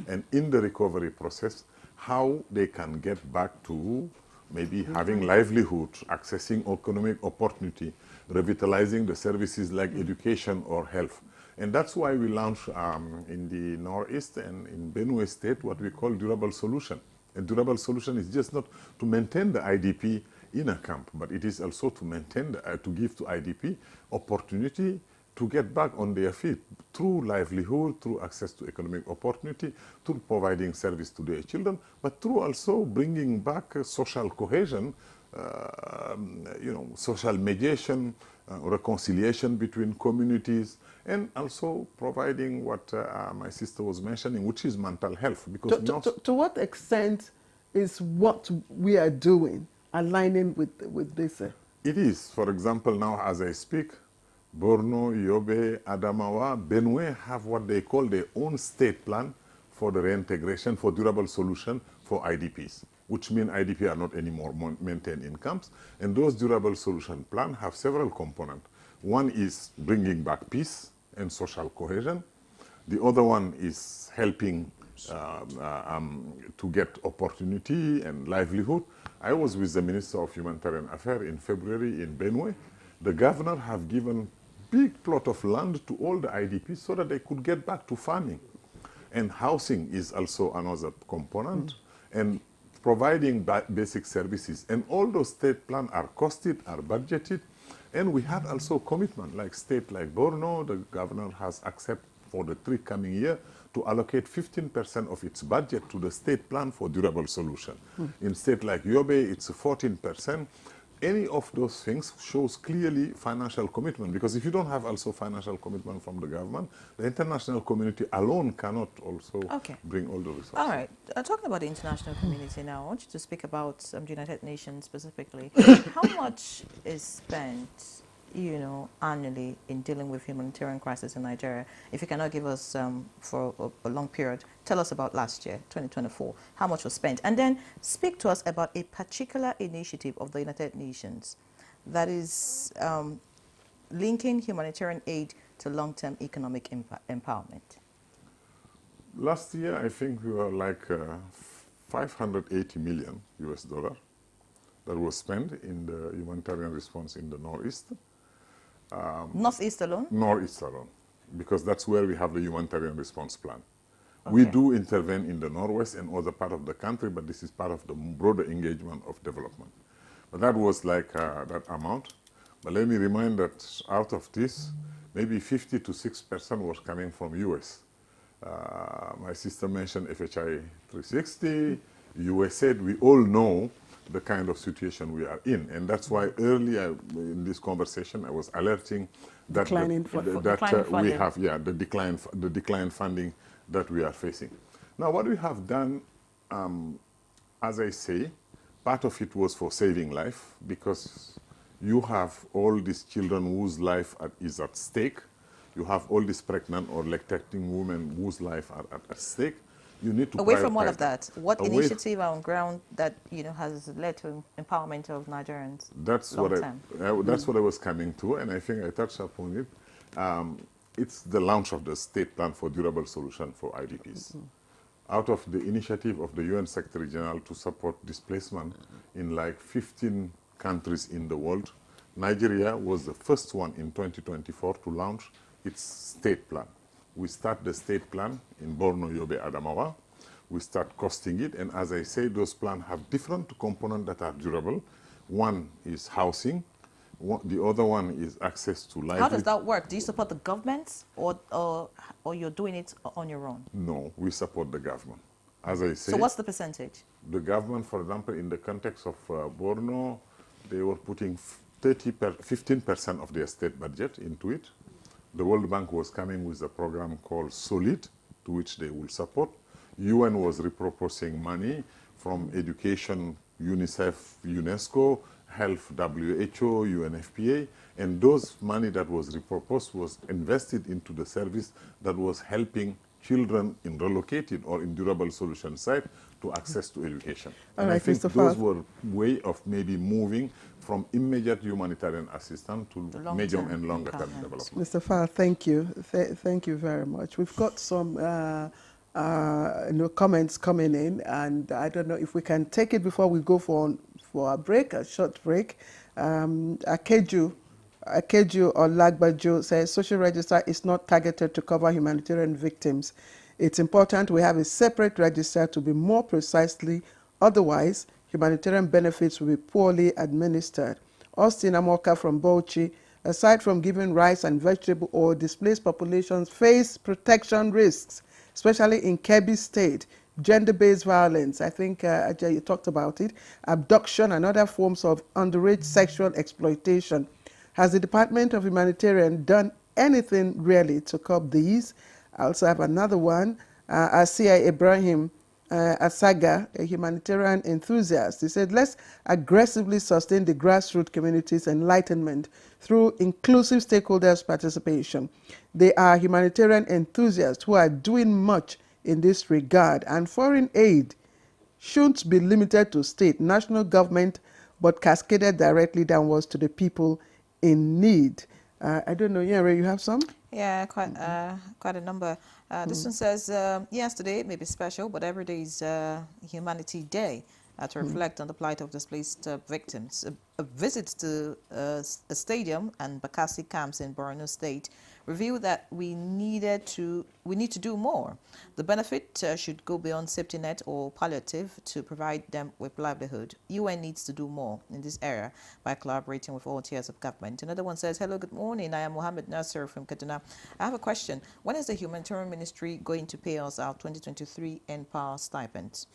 V: And in the recovery process, how they can get back to maybe having livelihood, accessing economic opportunity, revitalizing the services like education or health. And that's why we launched in the Northeast and in Benue State what we call durable solution. A durable solution is just not to maintain the IDP in a camp, but it is also to maintain, to give to IDP opportunity to get back on their feet through livelihood, through access to economic opportunity, through providing service to their children, but through also bringing back social cohesion social mediation, reconciliation between communities, and also providing what my sister was mentioning, which is mental health. Because
A: to what extent is what we are doing aligning with this?
V: It is. For example, now as I speak, Borno, Yobe, Adamawa, Benue have what they call their own state plan for the reintegration, for durable solution for IDPs, which mean IDP are not anymore maintained in camps. And those durable solution plan have several components. One is bringing back peace and social cohesion. The other one is helping to get opportunity and livelihood. I was with the Minister of Humanitarian Affairs in February in Benue. The governor have given big plot of land to all the IDPs so that they could get back to farming. And housing is also another component. And providing basic services. And all those state plans are costed, are budgeted. And we have also commitment, like state like Borno, the governor has accepted for the 3 coming years to allocate 15% of its budget to the state plan for durable solution. In state like Yobe, it's 14%. Any of those things shows clearly financial commitment, because if you don't have also financial commitment from the government, the international community alone cannot also bring all the resources.
L: All right. Talking about the international community now, I want you to speak about the United Nations specifically. How much is spent, annually in dealing with humanitarian crisis in Nigeria? If you cannot give us for a long period, tell us about last year, 2024, how much was spent. And then speak to us about a particular initiative of the United Nations that is linking humanitarian aid to long-term economic empowerment.
V: Last year, I think we were like 580 million US dollar that was spent in the humanitarian response in the Northeast.
L: Northeast alone?
V: Northeast alone, because that's where we have the humanitarian response plan. We do intervene in the Northwest and other part of the country, but this is part of the broader engagement of development. But that was like that amount. But let me remind that out of this, maybe 50 to 6% was coming from US. My sister mentioned FHI 360, USAID. We all know the kind of situation we are in. And that's why earlier in this conversation, I was alerting that we have, the decline funding that we are facing. Now, what we have done, as I say, part of it was for saving life, because you have all these children whose life is at stake. You have all these pregnant or lactating women whose life are at stake. You need to
L: away from all of that, what initiative on ground that has led to empowerment of Nigerians?
V: That's what I was coming to, and I think I touched upon it. It's the launch of the State Plan for Durable Solution for IDPs. Out of the initiative of the UN Secretary General to support displacement in like 15 countries in the world, Nigeria was the first one in 2024 to launch its state plan. We start the state plan in Borno, Yobe, Adamawa. We start costing it, and as I say, those plans have different components that are durable. One is housing. The other one is access to livelihood.
L: How does that work? Do you support the government, or you're doing it on your own?
V: No, we support the government. As I say.
L: So what's the percentage?
V: The government, for example, in the context of Borno, they were putting 15% of their state budget into it. The World Bank was coming with a program called SOLID, to which they will support. UN was repurposing money from education, UNICEF, UNESCO, health, WHO, UNFPA, and those money that was repurposed was invested into the service that was helping children in relocated or in durable solution site to access to education. And I think those were way of maybe moving from immediate humanitarian assistance to medium and longer term development.
A: Mr. Farr, thank you. Thank you very much. We've got some comments coming in, and I don't know if we can take it before we go for a break, a short break. Akeju Olagbajo says social register is not targeted to cover humanitarian victims. It's important we have a separate register to be more precisely, otherwise humanitarian benefits will be poorly administered. Austin Amoka from Bauchi, aside from giving rice and vegetable oil, displaced populations face protection risks, especially in Kebbi State, gender-based violence. I think Ajay, you talked about it. Abduction and other forms of underage sexual exploitation. Has the Department of Humanitarian done anything really to curb these? I also have another one. Asia Ibrahim Asaga, a humanitarian enthusiast. He said, let's aggressively sustain the grassroots community's enlightenment through inclusive stakeholders' participation. They are humanitarian enthusiasts who are doing much in this regard, and foreign aid shouldn't be limited to state, national government, but cascaded directly downwards to the people in need. I don't know, Yere, you have some?
L: Yeah, quite a number. This one says, yesterday may be special, but every day is Humanity Day to reflect on the plight of displaced victims. A visit to a stadium and Bakassi camps in Borno State revealed that we need to do more. The benefit should go beyond safety net or palliative to provide them with livelihood. UN needs to do more in this area by collaborating with all tiers of government. Another one says, hello, good morning. I am Mohammed Nasser from Kaduna. I have a question. When is the Humanitarian Ministry going to pay us our 2023 NPAR stipends?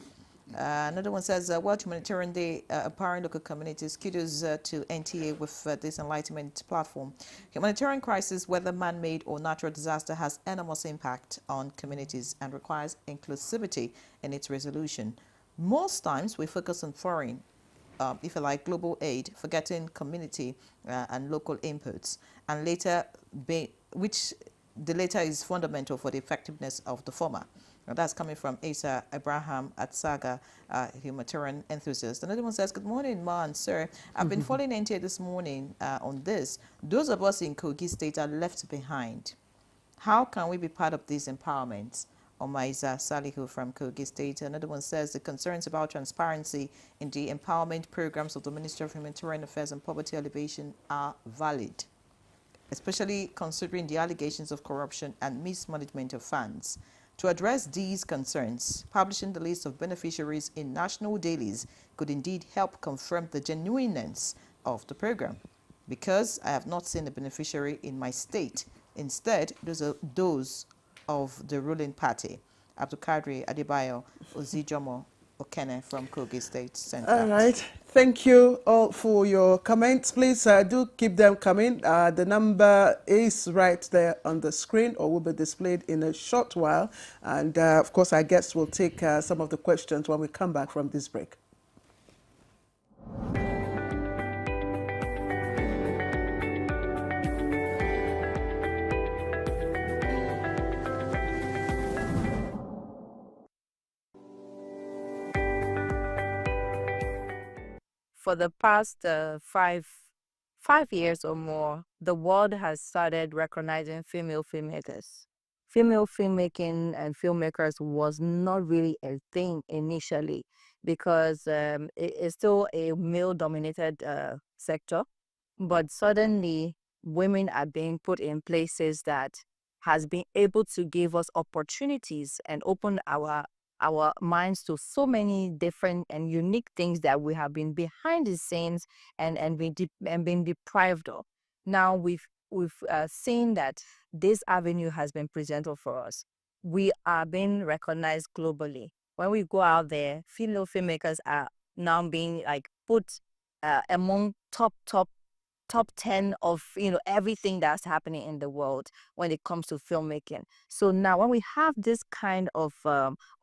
L: Another one says, World Humanitarian Day, empowering local communities. Kudos to NTA with this enlightenment platform. Humanitarian crisis, whether man-made or natural disaster, has enormous impact on communities and requires inclusivity in its resolution. Most times we focus on foreign, if you like, global aid, forgetting community and local inputs, and later, which the latter is fundamental for the effectiveness of the former. Now that's coming from Asa Abraham at Saga, humanitarian enthusiast. Another one says, good morning, Ma and sir. I've been following NTA this morning on this. Those of us in Kogi State are left behind. How can we be part of this empowerment? Omaiza Salihu from Kogi State. Another one says, the concerns about transparency in the empowerment programs of the Ministry of Humanitarian Affairs and Poverty Alleviation are valid, especially considering the allegations of corruption and mismanagement of funds. To address these concerns, publishing the list of beneficiaries in national dailies could indeed help confirm the genuineness of the program, because I have not seen a beneficiary in my state. Instead, those are those of the ruling party. Abdulkadri Adebayo Ozijomo Okene from Kogi State Center.
A: All right. Thank you all for your comments. Please do keep them coming. The number is right there on the screen or will be displayed in a short while. And of course, our guests will take some of the questions when we come back from this break.
C: For the past 5 years or more, the world has started recognizing female filmmakers. Female filmmaking and filmmakers was not really a thing initially because it is still a male-dominated sector. But suddenly, women are being put in places that has been able to give us opportunities and open our minds to so many different and unique things that we have been behind the scenes and been deprived of. Now we've seen that this avenue has been presented for us. We are being recognized globally. When we go out there, female filmmakers are now being like put among top 10 of everything that's happening in the world when it comes to filmmaking. So now when we have this kind of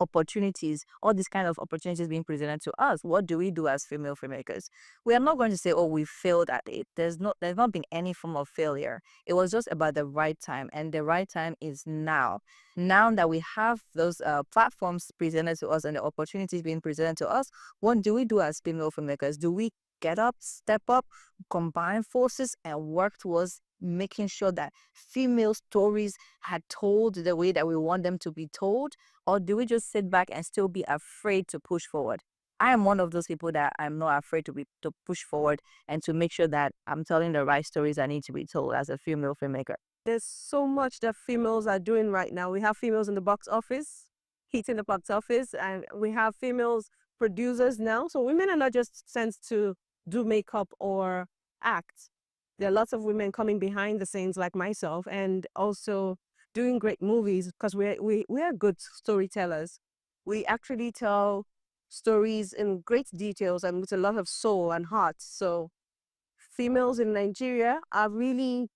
C: opportunities, all these kind of opportunities being presented to us, what do we do as female filmmakers? We are not going to say, oh, we failed at it. There's not been any form of failure. It was just about the right time, and the right time is now. Now that we have those platforms presented to us and the opportunities being presented to us, what do we do as female filmmakers? Do we get up, step up, combine forces, and work towards making sure that female stories are told the way that we want them to be told? Or do we just sit back and still be afraid to push forward? I am one of those people that I'm not afraid to push forward and to make sure that I'm telling the right stories that need to be told as a female filmmaker.
E: There's so much that females are doing right now. We have females in the box office, hitting the box office, and we have females producers now. So women are not just sent to do makeup or act. There are lots of women coming behind the scenes like myself and also doing great movies because we are good storytellers. We actually tell stories in great details and with a lot of soul and heart. So females in Nigeria are really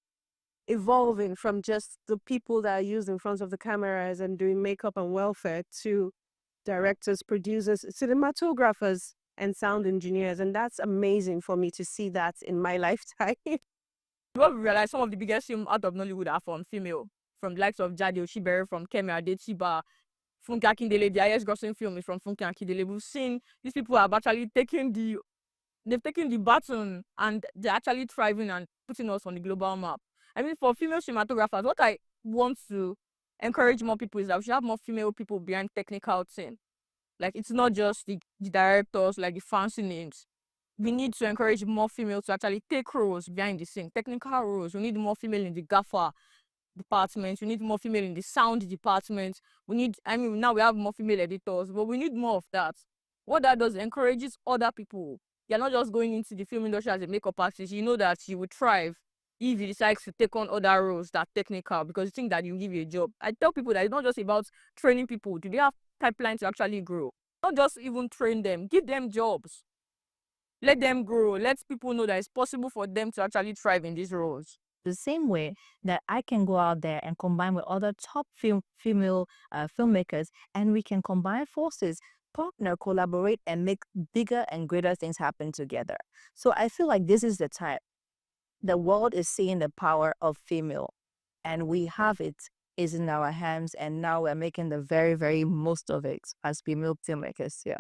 E: evolving from just the people that are used in front of the cameras and doing makeup and welfare to directors, producers, cinematographers, and sound engineers. And that's amazing for me to see that in my lifetime.
Q: What we realize, some of the biggest films out of Nollywood are from female, from the likes of Jade Oshibere, from Kemi Adetiba, Funke Akindele. The highest grossing film is from Funke Akindele. We've seen these people have actually taken they've taken the baton and they're actually thriving and putting us on the global map. I mean, for female cinematographers, what I want to encourage more people is that we should have more female people behind technical team. Like, it's not just the directors, like the fancy names. We need to encourage more females to actually take roles behind the scene, technical roles. We need more female in the gaffer department. We need more female in the sound department. Now we have more female editors, but we need more of that. What that does encourages other people. You're not just going into the film industry as a makeup artist. You know that you would thrive if you decide to take on other roles that are technical, because you think that you give you a job. I tell people that it's not just about training people. Do they have pipeline to actually grow? Not just even train them, give them jobs. Let them grow. Let people know that it's possible for them to actually thrive in these roles.
C: The same way that I can go out there and combine with other top female filmmakers, and we can combine forces, partner, collaborate, and make bigger and greater things happen together. So I feel like this is the time. The world is seeing the power of female, and we have it. Is in our hands, and now we're making the very, very most of it as female filmmakers here.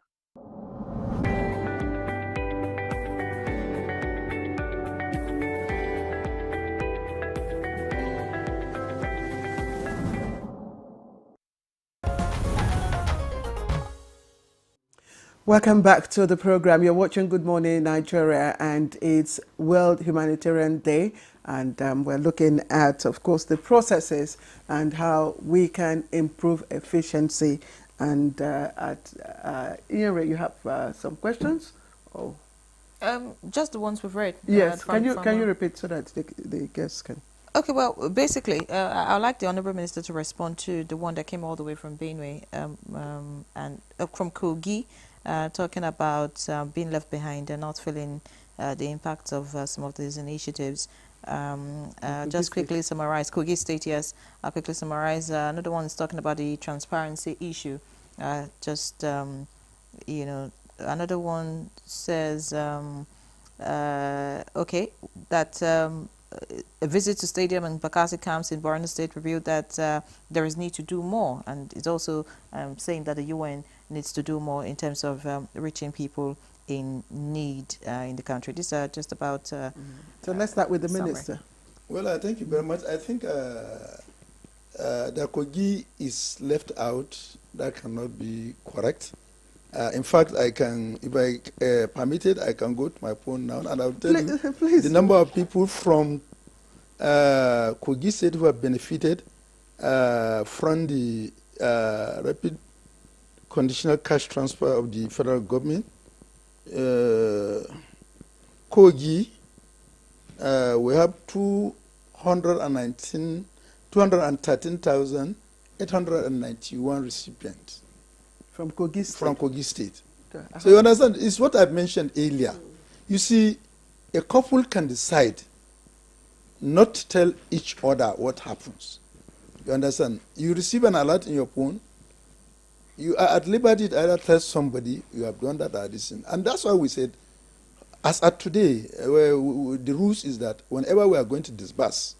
A: Welcome back to the program. You're watching Good Morning Nigeria, and it's World Humanitarian Day. And we're looking at, of course, the processes and how we can improve efficiency. And Iyere, you have some questions? Oh.
L: Just the ones we've read.
A: Yes. Can you repeat so that the guests can?
L: Okay, well, basically, I'd like the Honourable Minister to respond to the one that came all the way from Benue and from Kogi, talking about being left behind and not feeling the impact of some of these initiatives. Just quickly summarize, Kogi State, yes, I'll quickly summarize. Another one is talking about the transparency issue. Another one says, a visit to stadium and Bakassi camps in Borno State revealed that there is need to do more, and it's also saying that the UN needs to do more in terms of reaching people in need in the country. These are just about...
A: So let's start with the Minister.
T: Well, thank you very much. I think the Kogi is left out. That cannot be correct. In fact, I can, if I permitted, I can go to my phone now and I'll tell you the number of people from Kogi State who have benefited from the rapid conditional cash transfer of the federal government. Kogi, we have 213,891 recipients.
A: From Kogi State.
T: From Kogi State. So you understand, it's what I've mentioned earlier. You see, a couple can decide not to tell each other what happens. You understand? You receive an alert in your phone, you are at liberty to either tell somebody you have done that or this. And that's why we said, as at today, the rules is that whenever we are going to disburse,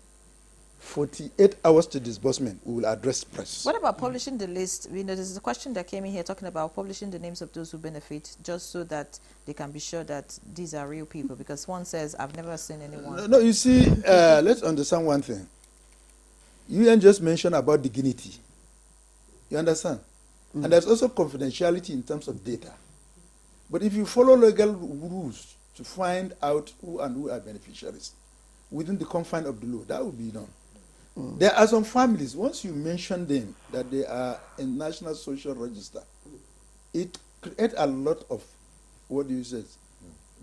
T: 48 hours to disbursement, we will address press.
L: What about publishing the list? There's a question that came in here talking about publishing the names of those who benefit, just so that they can be sure that these are real people. Because one says, I've never seen anyone.
T: No, you see, let's understand one thing. You just mentioned about dignity. You understand? And there's also confidentiality in terms of data. But if you follow legal rules to find out who and who are beneficiaries within the confine of the law, that will be done. There are some families, once you mention them, that they are in National Social Register, it creates a lot of,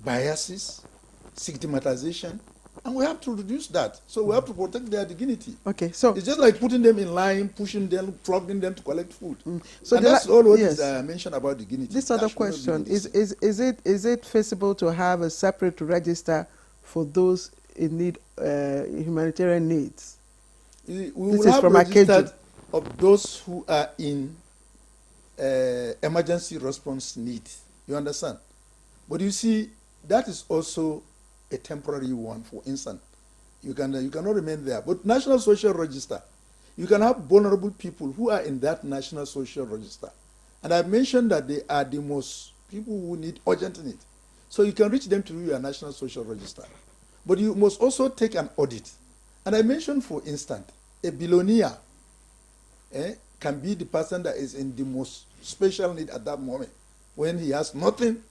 T: biases, stigmatization, And we have to reduce that. So we have to protect their dignity.
A: Okay, so
T: it's just like putting them in line, pushing them, flogging them to collect food.
A: So
T: and that's all what
A: yes.
T: is mentioned about dignity.
A: This other question is it feasible to have a separate register for those in need humanitarian needs?
T: We will have registered of those who are in emergency response need. You understand? But you see, that is also a temporary one. For instance, you cannot remain there. But National Social Register, you can have vulnerable people who are in that National Social Register. And I've mentioned that they are the most people who need urgent need. So you can reach them through your National Social Register. But you must also take an audit. And I mentioned, for instance, a billionaire can be the person that is in the most special need at that moment, when he has nothing,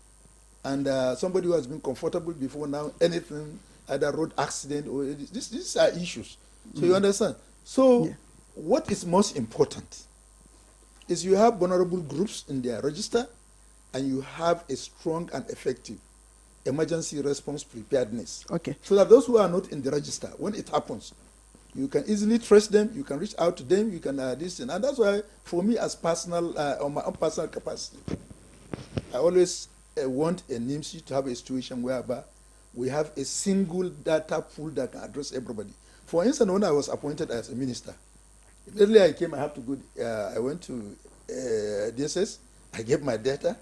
T: and somebody who has been comfortable before now, anything, either road accident or these are issues. So you understand? So what is most important is you have vulnerable groups in their register, and you have a strong and effective emergency response preparedness.
A: Okay.
T: So that those who are not in the register, when it happens, you can easily trace them, you can reach out to them, you can this and that's why, for me, as personal, on my own personal capacity, I always want a NIMSI to have a situation whereby we have a single data pool that can address everybody. For instance, when I was appointed as a minister, immediately I came, I went to DSS, I gave my data.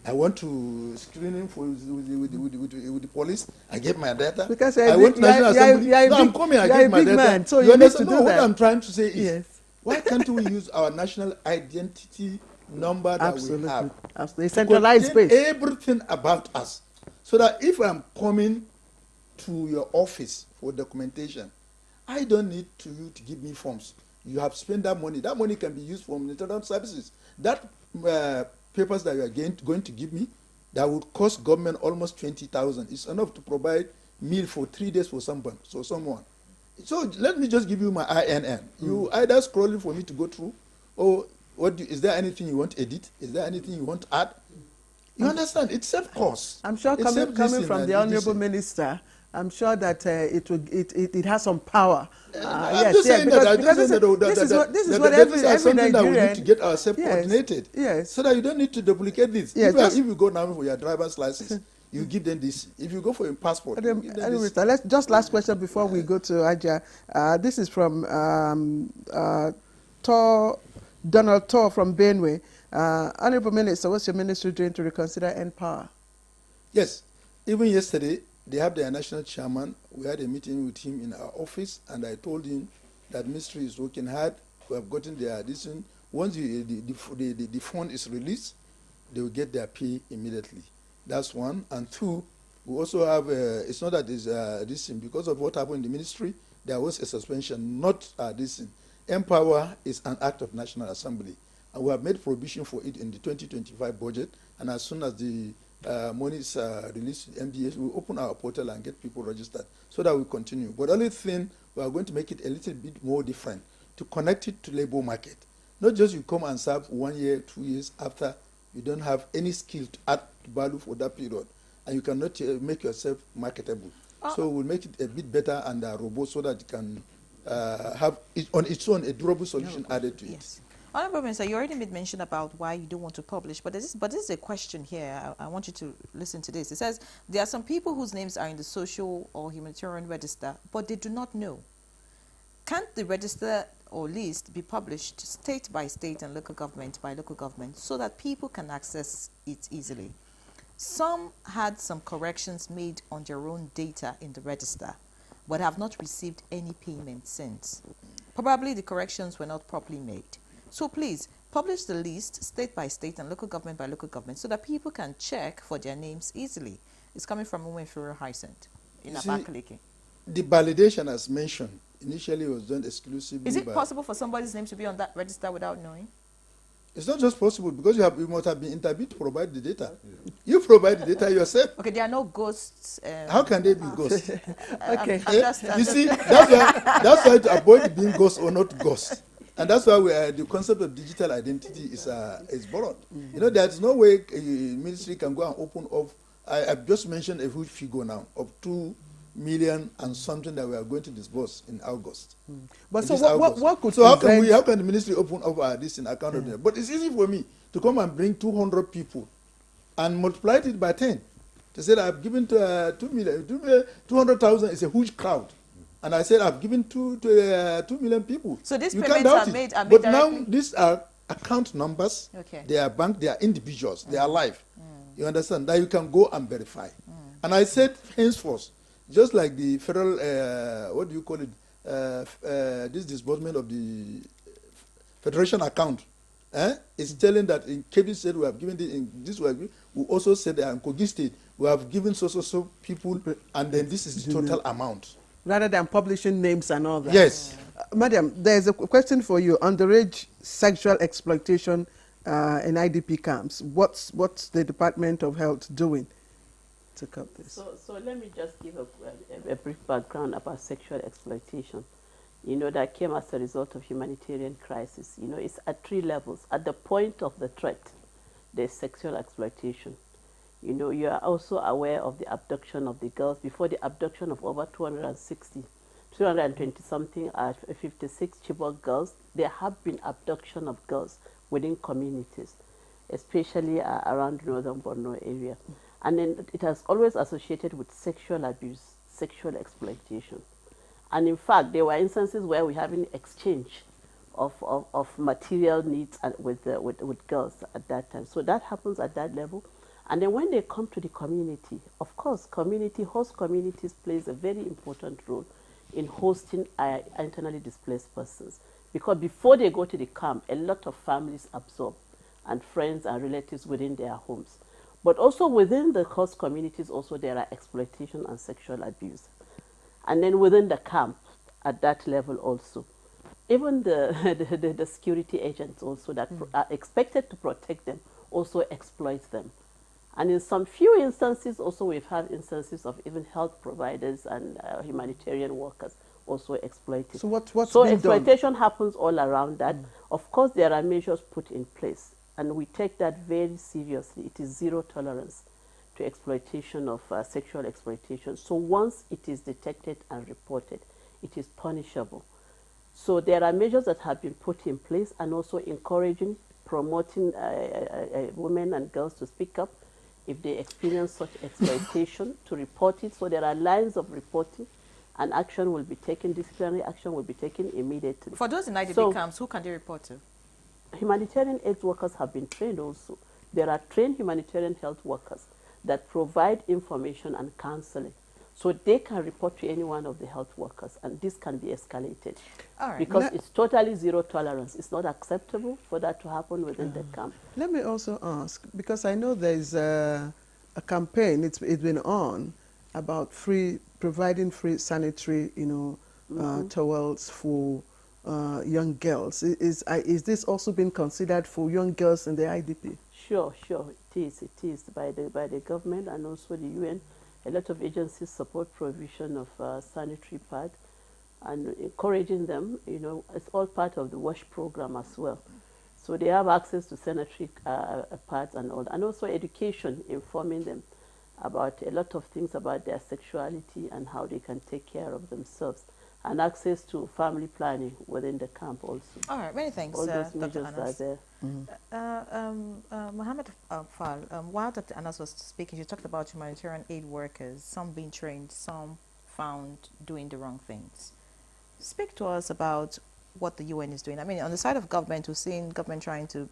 T: I went to screening with the police. I gave my data.
A: Because
T: I went to National Assembly.
A: I'm
T: coming. I gave my data.
A: Man, so you need to do that.
T: What I'm trying to say is, why can't we use our national identity number that we have?
A: Absolutely, centralized base.
T: Everything about us, so that if I'm coming to your office for documentation, I don't need you to give me forms. You have spent that money. That money can be used for humanitarian services. That papers that you are going to give me, that would cost government almost 20,000. It's enough to provide meal for 3 days for someone. So let me just give you my INN. You either scrolling for me to go through, or is there anything you want to edit? Is there anything you want to add? You understand? It's safe cost.
A: I'm sure coming from the Honourable Minister, I'm sure that it has some power.
T: I'm just saying that this is what every Nigerian, that we need to get ourselves coordinated.
A: Yes.
T: So that you don't need to duplicate this.
A: Yes,
T: if you go now for your driver's license, you give them this. If you go for your passport, you give them this.
A: Let's just last question before we go to Aja. This is from Donald Tor from Benue. Honourable Minister, what's your ministry doing to reconsider NPower?
T: Yes. Even yesterday, they have their national chairman. We had a meeting with him in our office, and I told him that ministry is working hard. We have gotten their addition. Once the fund is released, they will get their pay immediately. That's one. And two, we also have, it's not that it's this thing, because of what happened in the ministry, there was a suspension, not this thing. NPower is an act of National Assembly, and we have made provision for it in the 2025 budget, and as soon as the money is released to MDS, we open our portal and get people registered so that we continue. But the only thing, we are going to make it a little bit more different, to connect it to labor market. Not just you come and serve 1 year, 2 years after, you don't have any skill to add value for that period, and you cannot make yourself marketable. So we'll make it a bit better and robust so that you can have it on its own a durable solution added to it.
L: Honourable Minister, you already made mention about why you don't want to publish, but this is a question here. I want you to listen to this. It says, there are some people whose names are in the social or humanitarian register, but they do not know. Can't the register or list be published state by state and local government by local government so that people can access it easily? Some had some corrections made on their own data in the register, but have not received any payment since. Probably the corrections were not properly made. So please, publish the list state by state and local government by local government so that people can check for their names easily. It's coming from Umenfuru Hyacinth in Abakaliki.
T: The validation, as mentioned, initially was done exclusively.
L: Is it possible for somebody's name to be on that register without knowing?
T: It's not just possible, because you must have been interviewed to provide the data. You provide the data yourself.
L: Okay, there are no ghosts.
T: How can they be ghosts?
L: Okay.
T: You see, that's why to avoid being ghosts or not ghosts. And that's why the concept of digital identity is borrowed. You know, there's no way a ministry can go and open up. I've just mentioned a huge figure now of 2 million and something that we are going to disburse in August.
A: But
T: In
A: so
T: this
A: what
T: August.
A: could
T: so how
A: prevent-
T: can the ministry open up this in account of them? But it's easy for me to come and bring 200 people and multiply it by 10. They said I've given to 200,000 is a huge crowd. And I said I've given to 2 million people.
L: So these
T: You
L: payments
T: can't doubt
L: are
T: it.
L: made
T: But
L: directly?
T: now these are account numbers.
L: Okay.
T: They are bank. They are individuals. They are live. You understand? That you can go and verify. And I said henceforth, just like the federal, what do you call it? This disbursement of the federation account. It's telling that in Kebbi State we have given this, in this we also said that in Kogi State we have given so people, and then this is the total amount.
A: Rather than publishing names and all that.
T: Yes.
A: Madam, there's a question for you. Underage sexual exploitation in IDP camps. What's the Department of Health doing to curb this?
U: So let me just give a brief background about sexual exploitation. You know, that came as a result of humanitarian crisis. You know, it's at 3 levels. At the point of the threat, there's sexual exploitation. You know, you are also aware of the abduction of the girls. Before the abduction of over 220-something, 56 Chibok girls, there have been abduction of girls within communities, especially around northern Borno area. And then it has always associated with sexual abuse, sexual exploitation. And in fact, there were instances where we have an exchange of material needs with girls at that time. So that happens at that level. And then when they come to the community, of course, host communities plays a very important role in hosting internally displaced persons. Because before they go to the camp, a lot of families absorb, and friends and relatives within their homes. But also within the host communities, also there are exploitation and sexual abuse. And then within the camp, at that level also, even the security agents also that are expected to protect them also exploit them. And in some few instances also we've had instances of even health providers and humanitarian workers also exploited.
A: So what's
U: so
A: being
U: exploitation happens all around that. Of course there are measures put in place and we take that very seriously. It is zero tolerance to exploitation of sexual exploitation. So once it is detected and reported, it is punishable. So there are measures that have been put in place and also encouraging, promoting women and girls to speak up if they experience such exploitation, to report it. So there are lines of reporting and action will be taken, disciplinary action will be taken immediately.
L: For those in IDP camps, who can they report to?
U: Humanitarian aid workers have been trained also. There are trained humanitarian health workers that provide information and counseling. So they can report to any one of the health workers and this can be escalated.
L: All right.
U: Because it's totally zero tolerance. It's not acceptable for that to happen within the camp.
A: Let me also ask, because I know there's a campaign, it's been on, about providing free sanitary, towels for young girls. Is this also being considered for young girls in the IDP?
U: Sure, it is. It is by the government and also the UN. A lot of agencies support provision of sanitary pads and encouraging them. You know, it's all part of the WASH program as well. So they have access to sanitary pads and all, and also education, informing them about a lot of things about their sexuality and how they can take care of themselves, and access to family planning within the camp also.
L: All right, many thanks.
U: All those
L: Dr.
U: measures
L: Anas.
U: are there.
L: Mohammed Fall, while Dr. Anas was speaking, you talked about humanitarian aid workers, some being trained, some found doing the wrong things. Speak to us about what the UN is doing. I mean, on the side of government, we've seen government trying to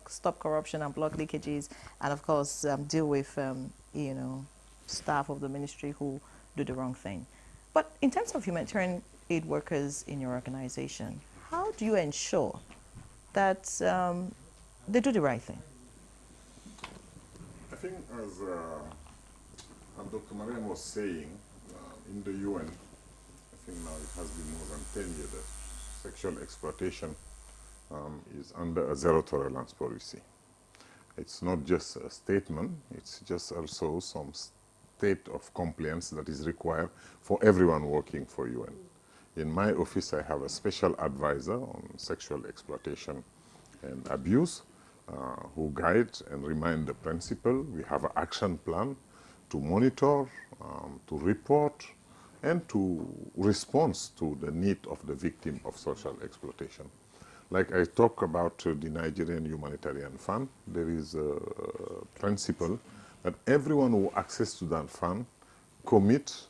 L: stop corruption and block leakages, and of course deal with, staff of the ministry who do the wrong thing. But in terms of humanitarian aid workers in your organization, how do you ensure that they do the right thing?
V: I think as Dr. Mariam was saying, in the UN, I think now it has been more than 10 years that sexual exploitation is under a zero tolerance policy. It's not just a statement, it's just also some state of compliance that is required for everyone working for UN. In my office, I have a special advisor on sexual exploitation and abuse who guides and remind the principal. We have an action plan to monitor, to report, and to respond to the need of the victim of social exploitation. Like I talk about the Nigerian Humanitarian Fund, there is a principle that everyone who access to that fund commit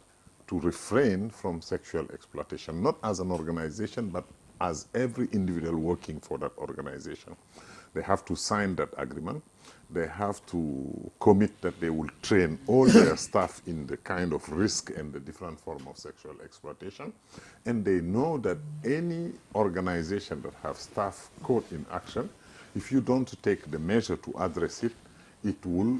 V: to refrain from sexual exploitation, not as an organization, but as every individual working for that organization. They have to sign that agreement. They have to commit that they will train all their staff in the kind of risk and the different form of sexual exploitation. And they know that any organization that have staff caught in action, if you don't take the measure to address it, it will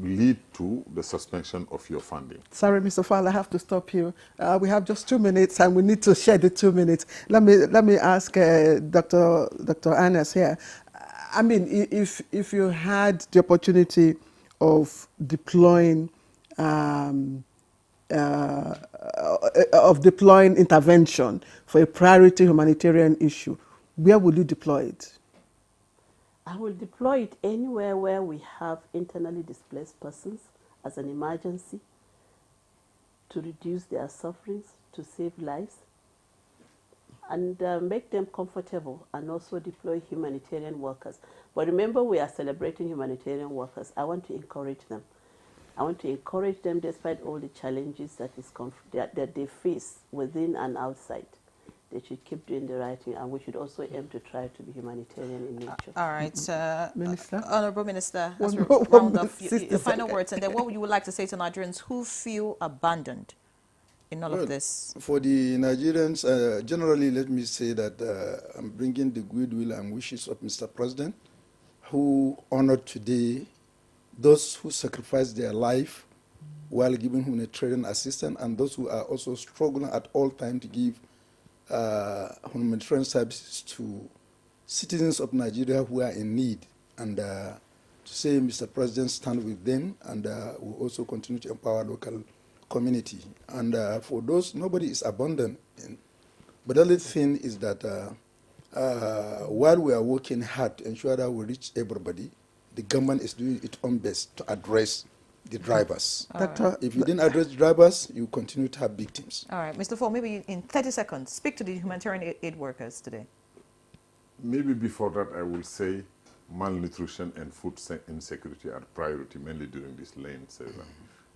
V: lead to the suspension of your funding.
A: Sorry, Mr. Fall, I have to stop you. We have just 2 minutes, and we need to share the 2 minutes. Let me ask Dr. Anas here. I mean, if you had the opportunity of deploying intervention for a priority humanitarian issue, where would you deploy it?
U: I will deploy it anywhere where we have internally displaced persons as an emergency to reduce their sufferings, to save lives, and make them comfortable, and also deploy humanitarian workers. But remember, we are celebrating humanitarian workers. I want to encourage them. I want to encourage them despite all the challenges that they face within and outside. They should keep doing the right thing, and we should also aim to try to be humanitarian in nature.
L: All right,
A: Minister?
L: Honorable Minister, as we round off your final words, and then what would you like to say to Nigerians who feel abandoned in all of this?
T: For the Nigerians, generally, let me say that I'm bringing the goodwill and wishes of Mr. President, who honored today those who sacrificed their life while giving humanitarian assistance, and those who are also struggling at all times to give humanitarian services to citizens of Nigeria who are in need. And to say, Mr. President, stand with them, and will also continue to empower local community. And for those, nobody is abandoned. But the other thing is that while we are working hard to ensure that we reach everybody, the government is doing its own best to address the drivers. If you didn't address drivers, you continue to have victims.
L: All right, Mr. Fall, maybe in 30 seconds, speak to the humanitarian aid workers today.
V: Maybe before that, I will say malnutrition and food insecurity are priority, mainly during this rain season.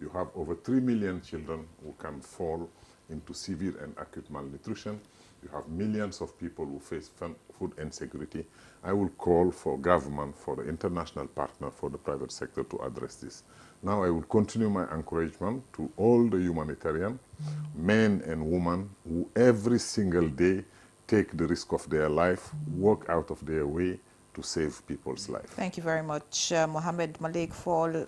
V: You have over 3 million children who can fall into severe and acute malnutrition. You have millions of people who face food insecurity. I will call for government, for the international partner, for the private sector to address this. Now I will continue my encouragement to all the humanitarian, men and women, who every single day take the risk of their life, work out of their way to save people's life.
L: Thank you very much, Mohammed Malik Fall,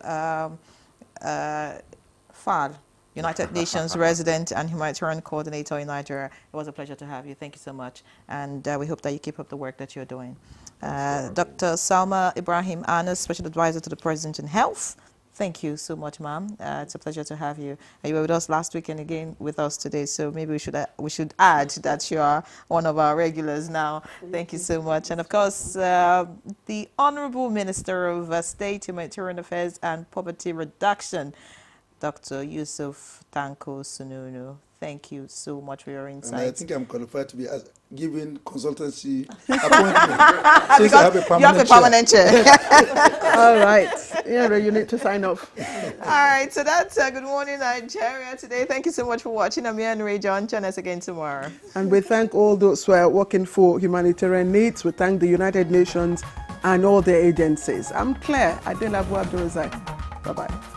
L: United Nations resident and humanitarian coordinator in Nigeria. It was a pleasure to have you. Thank you so much. And we hope that you keep up the work that you're doing. Dr. Salma Ibrahim Anas, Special Advisor to the President in Health. Thank you so much, ma'am. It's a pleasure to have you. You were with us last week and again with us today, so maybe we should add that you are one of our regulars now. Thank you so much. And of course, the Honorable Minister of State, Humanitarian Affairs and Poverty Reduction, Dr. Yusuf Tanko Sununu. Thank you so much for your insights.
T: And I think I'm qualified to be given consultancy appointment. Since I have a permanent chair.
A: All right. Yeah, you need to sign off.
L: All right. So that's Good Morning Nigeria today. Thank you so much for watching. I'm Ian Ray John. Join us again tomorrow.
A: And we thank all those who are working for humanitarian needs. We thank the United Nations and all their agencies. I'm Claire Adelabu Abdulrazak. Bye-bye.